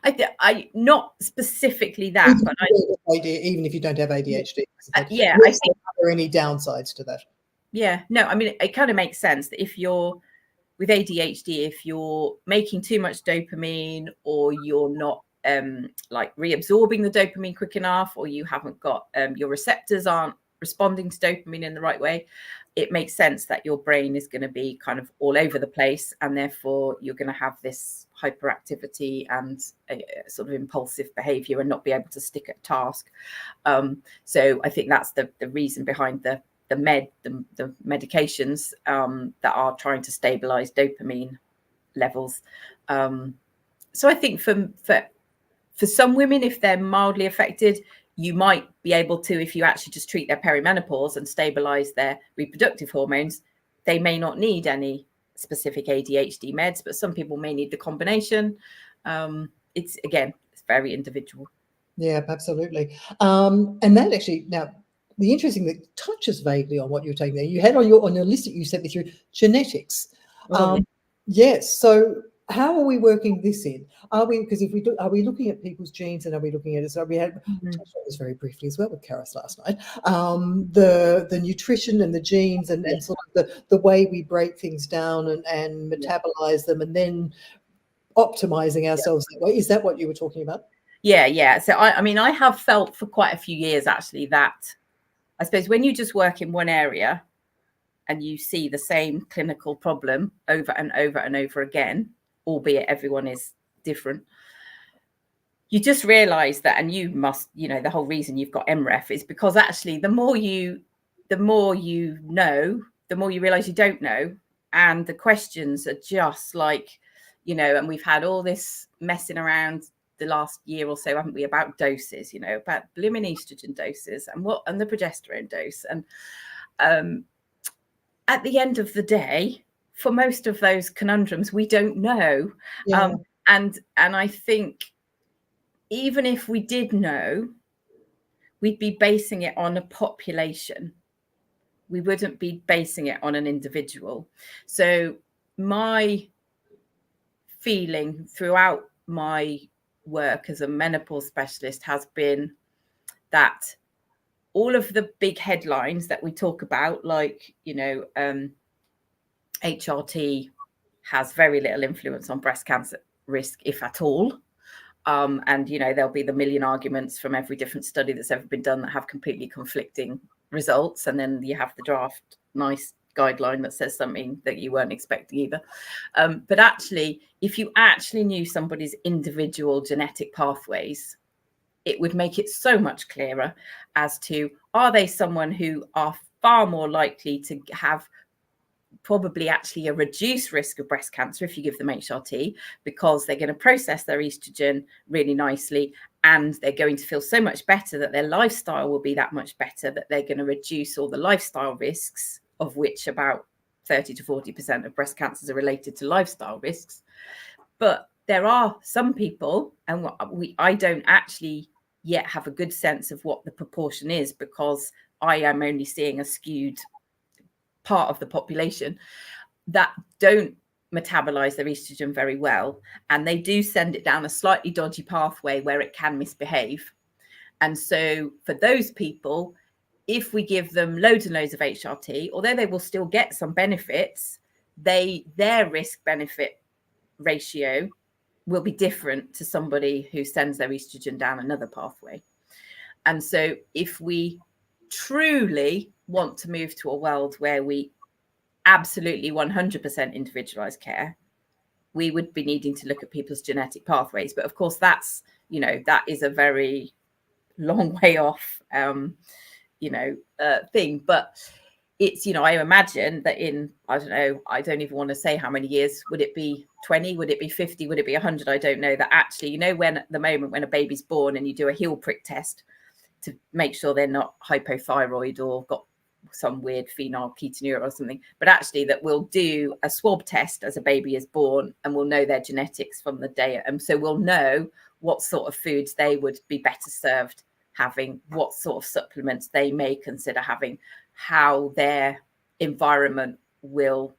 I not specifically that, but even if you don't have ADHD. I think, are there any downsides to that? Yeah, no, I mean, it kind of makes sense that if you're with ADHD, if you're making too much dopamine, or you're not like reabsorbing the dopamine quick enough, or you haven't got your receptors aren't responding to dopamine in the right way, it makes sense that your brain is going to be kind of all over the place, and therefore you're going to have this hyperactivity and a sort of impulsive behavior and not be able to stick at a task. So I think that's the reason behind the medications that are trying to stabilize dopamine levels. So I think for some women, if they're mildly affected, you might be able to, if you actually just treat their perimenopause and stabilize their reproductive hormones, they may not need any specific ADHD meds, but some people may need the combination. It's very individual. Yeah, absolutely. And that actually, now, the interesting that touches vaguely on what you're taking there, you had on your list that you sent me through, genetics. Yes. So how are we working this in? Are we looking at people's genes, and are we looking at it? So we had touched on this very briefly as well with Karis last night. The nutrition and the genes and sort of the way we break things down and metabolize them, and then optimizing ourselves that way. Is that what you were talking about? Yeah. So I mean, I have felt for quite a few years actually that, I suppose, when you just work in one area and you see the same clinical problem over and over and over again, albeit everyone is different, you just realize that, and you must, the whole reason you've got MREF is because actually the more you know, the more you realize you don't know. And the questions are just like, and we've had all this messing around the last year or so, haven't we, about doses, about blooming estrogen doses and the progesterone dose. And at the end of the day, for most of those conundrums, we don't know. Yeah. And I think even if we did know, we'd be basing it on a population, we wouldn't be basing it on an individual. So my feeling throughout my work as a menopause specialist has been that all of the big headlines that we talk about, like, HRT has very little influence on breast cancer risk, if at all. And, there'll be the million arguments from every different study that's ever been done that have completely conflicting results. And then you have the draft nice guideline that says something that you weren't expecting either. But actually, if you actually knew somebody's individual genetic pathways, it would make it so much clearer as to, are they someone who are far more likely to have probably actually a reduced risk of breast cancer if you give them HRT, because they're going to process their estrogen really nicely, and they're going to feel so much better that their lifestyle will be that much better, that they're going to reduce all the lifestyle risks, of which about 30 to 40% of breast cancers are related to lifestyle risks. But there are some people, and I don't actually yet have a good sense of what the proportion is, because I am only seeing a skewed part of the population, that don't metabolize their estrogen very well, and they do send it down a slightly dodgy pathway where it can misbehave. And so for those people, if we give them loads and loads of HRT, although they will still get some benefits, their risk benefit ratio will be different to somebody who sends their estrogen down another pathway. And so if we truly want to move to a world where we absolutely 100% individualized care, we would be needing to look at people's genetic pathways. But of course, that's, that is a very long way off, thing. But it's, I imagine that in, I don't even want to say how many years, would it be 20? Would it be 50? Would it be 100? I don't know. That actually, when at the moment when a baby's born and you do a heel prick test to make sure they're not hypothyroid or got some weird phenylketonuria or something, but actually that we'll do a swab test as a baby is born, and we'll know their genetics from the day. And so we'll know what sort of foods they would be better served having, what sort of supplements they may consider having, how their environment will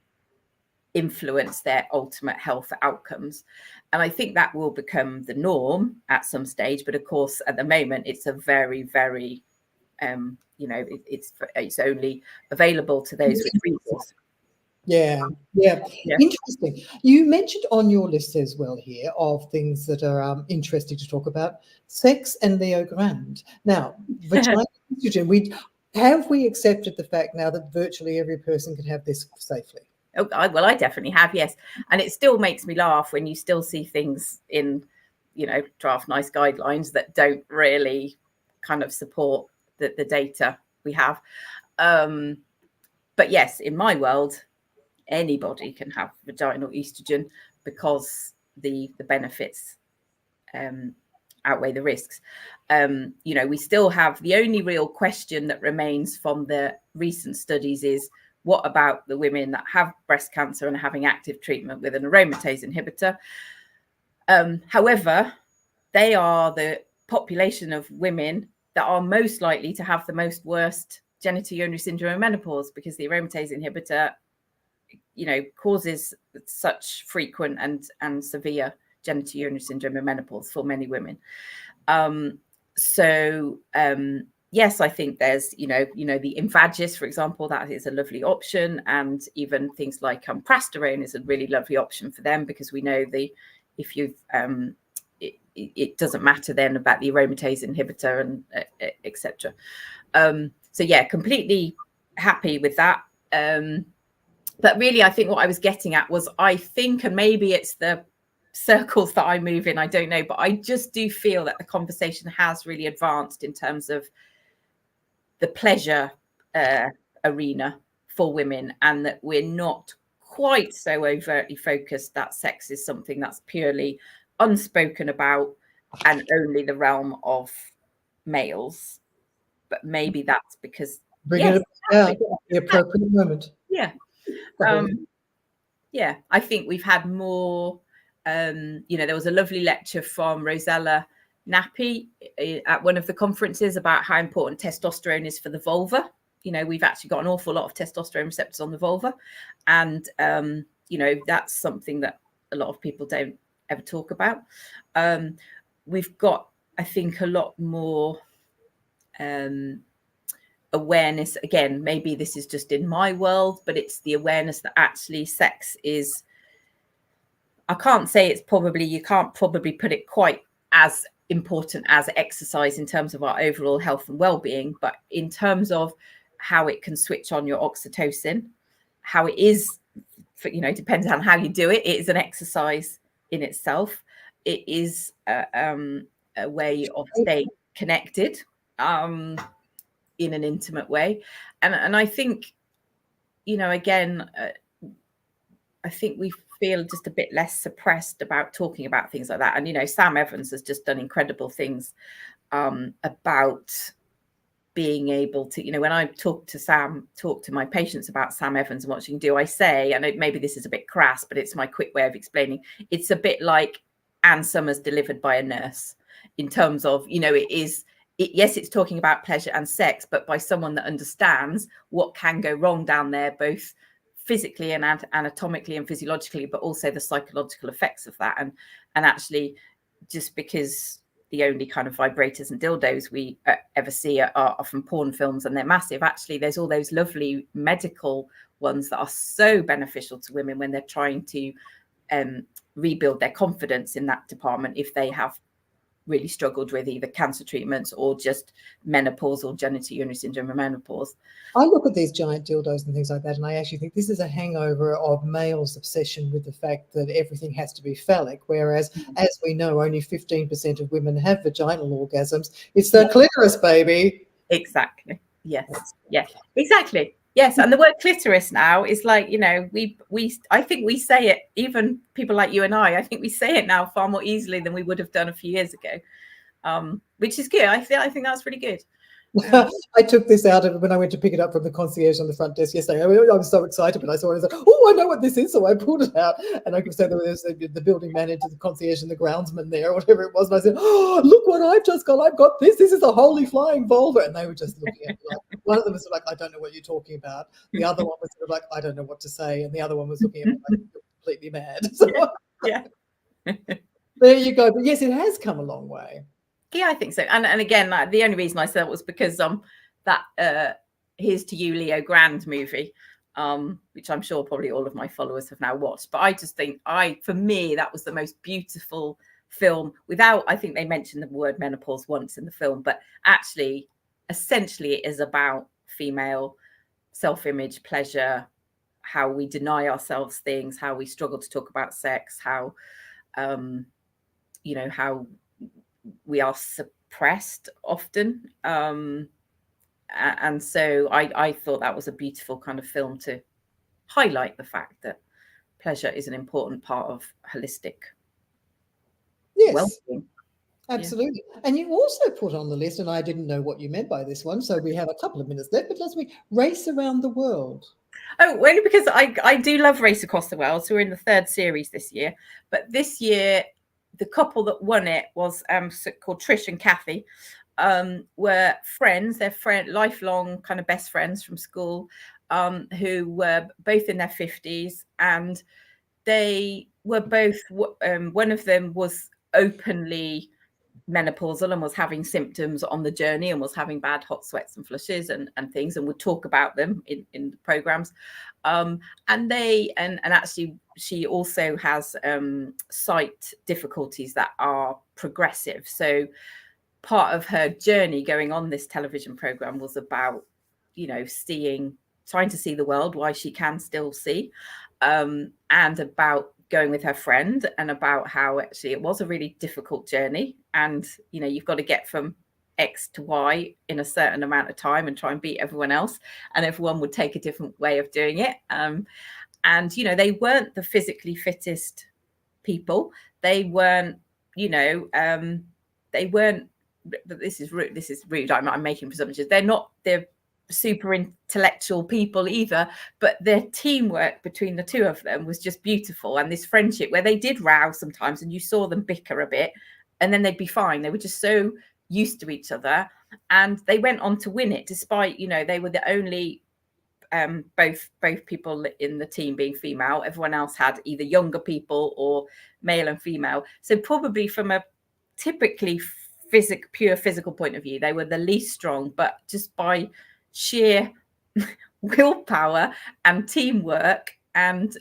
influence their ultimate health outcomes. And I think that will become the norm at some stage. But of course, at the moment, it's a very, very, it's only available to those with resources. Yeah. Interesting. You mentioned on your list as well here of things that are interesting to talk about, sex and Leo Grand. Now, vagina estrogen, have we accepted the fact now that virtually every person can have this safely? Oh, well, I definitely have, yes. And it still makes me laugh when you still see things in, draft nice guidelines that don't really kind of support the data we have. But yes, in my world, anybody can have vaginal estrogen because the benefits outweigh the risks. We still have, the only real question that remains from the recent studies is, what about the women that have breast cancer and are having active treatment with an aromatase inhibitor? However, they are the population of women that are most likely to have the most worst genitourinary syndrome and menopause, because the aromatase inhibitor, causes such frequent and severe genitourinary syndrome and menopause for many women. Yes, I think there's, the Invagis, for example, that is a lovely option. And even things like prasterone is a really lovely option for them, because we know if you've, it doesn't matter then about the aromatase inhibitor and etc. So yeah, completely happy with that. But really, I think what I was getting at was, I think, and maybe it's the circles that I move in, I don't know, but I just do feel that the conversation has really advanced in terms of the pleasure arena for women, and that we're not quite so overtly focused that sex is something that's purely unspoken about and only the realm of males. But maybe that's because the appropriate moment. Yeah. I think we've had more, there was a lovely lecture from Rosella Nappi at one of the conferences about how important testosterone is for the vulva. we've actually got an awful lot of testosterone receptors on the vulva, and that's something that a lot of people don't ever talk about. We've got, I think, a lot more awareness. Again, maybe this is just in my world, but it's the awareness that actually sex is, I can't say it's probably, you can't probably put it quite as important as exercise in terms of our overall health and well-being, but in terms of how it can switch on your oxytocin, how it is, depends on how you do it. It is an exercise in itself. It is a way of staying connected in an intimate way. And I think, again, I think we feel just a bit less suppressed about talking about things like that. And, Sam Evans has just done incredible things about being able to, when I talk to my patients about Sam Evans and what she can do, I say, and maybe this is a bit crass, but it's my quick way of explaining, it's a bit like Anne Summers delivered by a nurse, in terms of, yes, it's talking about pleasure and sex, but by someone that understands what can go wrong down there, both physically and anatomically and physiologically, but also the psychological effects of that. And actually, just because the only kind of vibrators and dildos we ever see are often porn films and they're massive, actually there's all those lovely medical ones that are so beneficial to women when they're trying to rebuild their confidence in that department, if they have really struggled with either cancer treatments or just menopause or genital urinary syndrome or menopause. I look at these giant dildos and things like that, and I actually think this is a hangover of males' obsession with the fact that everything has to be phallic, whereas, as we know, only 15% of women have vaginal orgasms. It's the clitoris, baby. Exactly. Yes. Yes. Exactly. Yes. And the word clitoris now is like, I think we say it, even people like you and I think we say it now far more easily than we would have done a few years ago, which is good. I think that's really good. I took this out of when I went to pick it up from the concierge on the front desk yesterday. I was so excited, but I saw it. I was like, oh, I know what this is. So I pulled it out, and I could say there was the building manager, the concierge, and the groundsman there, or whatever it was. And I said, oh, look what I've just got. I've got this. This is a holy flying vulva. And they were just looking at me like, one of them was like, I don't know what you're talking about. The other one was sort of like, I don't know what to say. And the other one was looking at me like, you're completely mad. So, yeah. There you go. But yes, it has come a long way. Yeah, I think so. And again, the only reason I said that was because that Here's to You, Leo Grand movie, which I'm sure probably all of my followers have now watched. But I just think for me, that was the most beautiful film without, I think they mentioned the word menopause once in the film, but actually, essentially it is about female self-image, pleasure, how we deny ourselves things, how we struggle to talk about sex, how, how we are suppressed often. And so I thought that was a beautiful kind of film to highlight the fact that pleasure is an important part of holistic well-being. Absolutely. Yeah. And you also put on the list, and I didn't know what you meant by this one, so we have a couple of minutes left, but let's race around the world. Oh, only because I do love Race Across the World. So we're in the third series this year. But this year, the couple that won it was called Trish and Kathy, were friends. They're lifelong kind of best friends from school, who were both in their 50s. And they were both, one of them was openly menopausal and was having symptoms on the journey and was having bad hot sweats and flushes and things, and would talk about them in the programs. And actually she also has sight difficulties that are progressive. So part of her journey going on this television program was about, trying to see the world, why she can still see, and about going with her friend, and about how actually it was a really difficult journey. And, you've got to get from X to Y in a certain amount of time and try and beat everyone else. And everyone would take a different way of doing it. And, they weren't the physically fittest people. They weren't, this is rude. I'm making presumptions. They're not the super intellectual people either, but their teamwork between the two of them was just beautiful. And this friendship where they did row sometimes and you saw them bicker a bit and then they'd be fine. They were just so used to each other, and they went on to win it, despite, you know, they were the only both people in the team being female. Everyone else had either younger people or male and female. So probably from a typically pure physical point of view, they were the least strong, but just by sheer willpower and teamwork and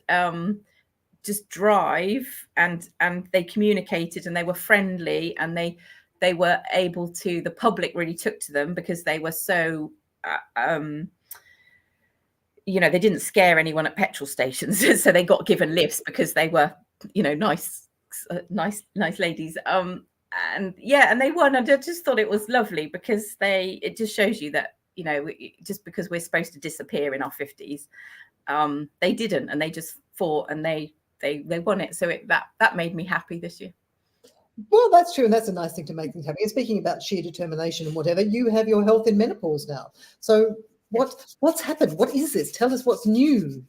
just drive, and they communicated, and they were friendly, and they were able to, the public really took to them because they were so you know, they didn't scare anyone at petrol stations. So they got given lifts because they were, you know, nice ladies. And yeah, and they won. And I just thought it was lovely because it just shows you that, you know, just because we're supposed to disappear in our 50s, they didn't, and they just fought, and they won it. So that made me happy this year. Well, that's true, and that's a nice thing to make things happy. And speaking about sheer determination and whatever, you have your health in menopause now. So what's happened? What is this? Tell us what's new.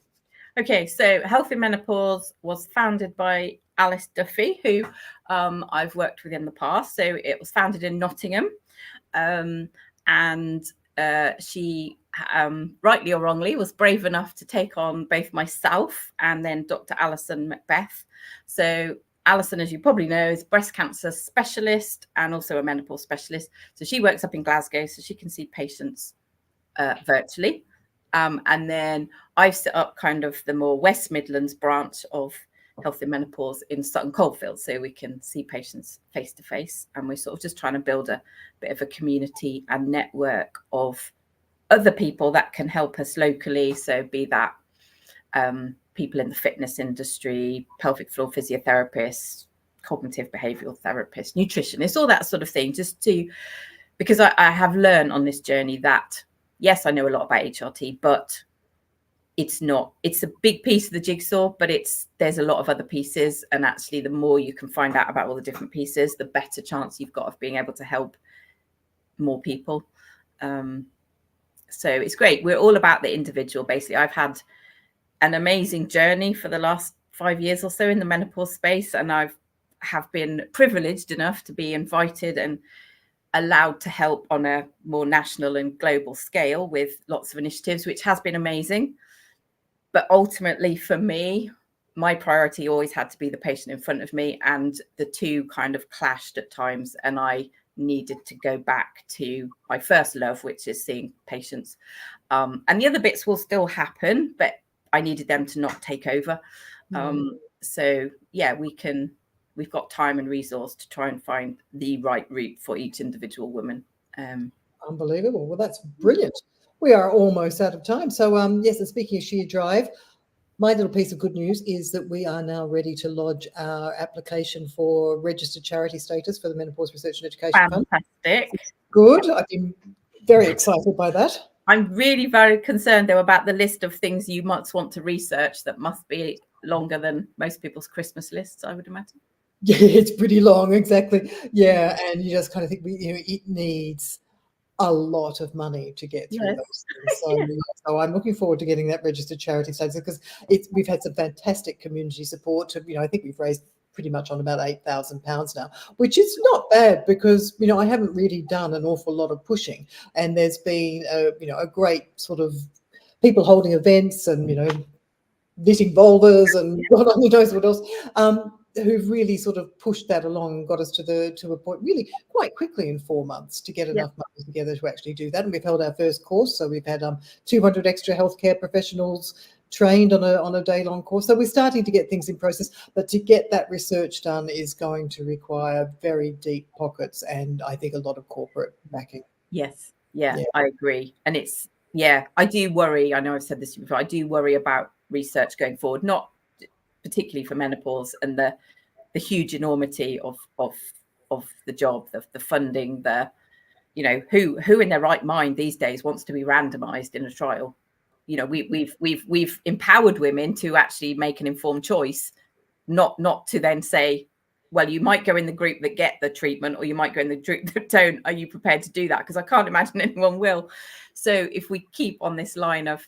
Okay, so Health in Menopause was founded by Alice Duffy, who I've worked with in the past. So it was founded in Nottingham, and she, rightly or wrongly, was brave enough to take on both myself and then Dr. Alison Macbeth. So Alison, as you probably know, is a breast cancer specialist and also a menopause specialist. So she works up in Glasgow, so she can see patients virtually. And then I've set up kind of the more West Midlands branch of Health in Menopause in Sutton Coldfield, so we can see patients face to face. And we're sort of just trying to build a bit of a community and network of other people that can help us locally. So be that people in the fitness industry, pelvic floor physiotherapists, cognitive behavioral therapists, nutritionists, all that sort of thing, because I have learned on this journey that, yes, I know a lot about HRT, but it's a big piece of the jigsaw, but there's a lot of other pieces. And actually, the more you can find out about all the different pieces, the better chance you've got of being able to help more people. So it's great. We're all about the individual, basically. I've had an amazing journey for the last 5 years or so in the menopause space, and I have been privileged enough to be invited and allowed to help on a more national and global scale with lots of initiatives, which has been amazing. But ultimately, for me, my priority always had to be the patient in front of me, and the two kind of clashed at times, and I needed to go back to my first love, which is seeing patients. And the other bits will still happen, but I needed them to not take over. So yeah, we've got time and resource to try and find the right route for each individual woman. Unbelievable. Well, that's brilliant. We are almost out of time. So yes, and speaking of sheer drive, my little piece of good news is that we are now ready to lodge our application for registered charity status for the Menopause Research and Education Fund. Fantastic. Good. I've been very excited by that. I'm really very concerned, though, about the list of things you might want to research that must be longer than most people's Christmas lists, I would imagine. Yeah, it's pretty long, exactly. Yeah, and you just kind of think, it needs a lot of money to get through those things. So, yeah. So I'm looking forward to getting that registered charity status, because we've had some fantastic community support. I think we've raised pretty much on about £8,000 now, which is not bad, because I haven't really done an awful lot of pushing, and there's been a great sort of people holding events and knitting vulvas and God only knows what else, who've really sort of pushed that along and got us to a point really quite quickly in 4 months to get enough money together to actually do that. And we've held our first course, so we've had 200 extra healthcare professionals trained on a day-long course. So we're starting to get things in process, but to get that research done is going to require very deep pockets and I think a lot of corporate backing. Yes, yeah. I agree. And I do worry, I know I've said this before, I do worry about research going forward, not particularly for menopause and the huge enormity of the job, the funding, who in their right mind these days wants to be randomized in a trial. We've empowered women to actually make an informed choice, not to then say, well, you might go in the group that get the treatment or you might go in the group that don't. Are you prepared to do that? Because I can't imagine anyone will. So if we keep on this line of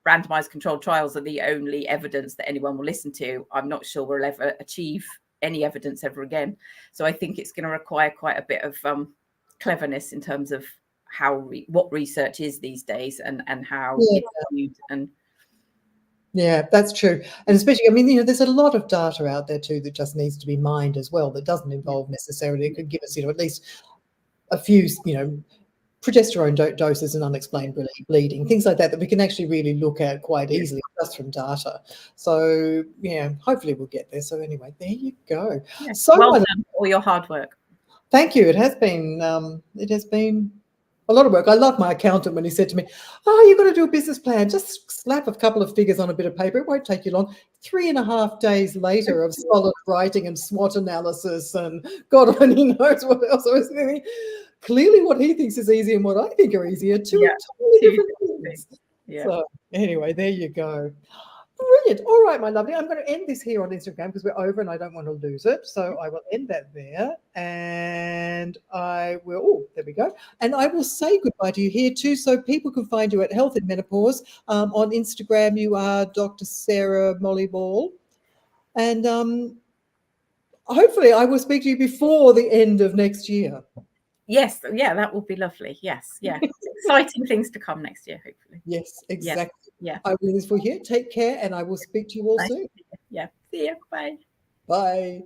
randomized controlled trials are the only evidence that anyone will listen to, I'm not sure we'll ever achieve any evidence ever again. So I think it's going to require quite a bit of cleverness in terms of what research is these days and how Yeah. it's viewed. And yeah, that's true. And especially, I mean, you know, there's a lot of data out there too that just needs to be mined as well, that doesn't involve necessarily, it could give us, you know, at least a few, you know, progesterone doses and unexplained bleeding, things like that we can actually really look at quite easily just from data. So yeah, hopefully we'll get there. So anyway, there you go. yeah, So well done for all your hard work. thank you. It has been a lot of work. I love my accountant when he said to me, "Oh, you've got to do a business plan. Just slap a couple of figures on a bit of paper. It won't take you long." 3.5 days later of solid writing and SWOT analysis and God only knows what else I was thinking. Clearly what he thinks is easy and what I think are easier, two totally different things. Yeah. So anyway, there you go. Brilliant. All right, my lovely. I'm going to end this here on Instagram because we're over and I don't want to lose it. So I will end that there. And I will, oh, there we go. And I will say goodbye to you here too. So people can find you at Health in Menopause. On Instagram, you are Dr. Sarah Molly Ball. And hopefully I will speak to you before the end of next year. Yes, yeah, that would be lovely. Yes, yeah. Exciting things to come next year, hopefully. Yes, exactly. Yeah. I will leave this for here. Take care and I will speak to you all soon. Yeah. See you. Bye. Bye.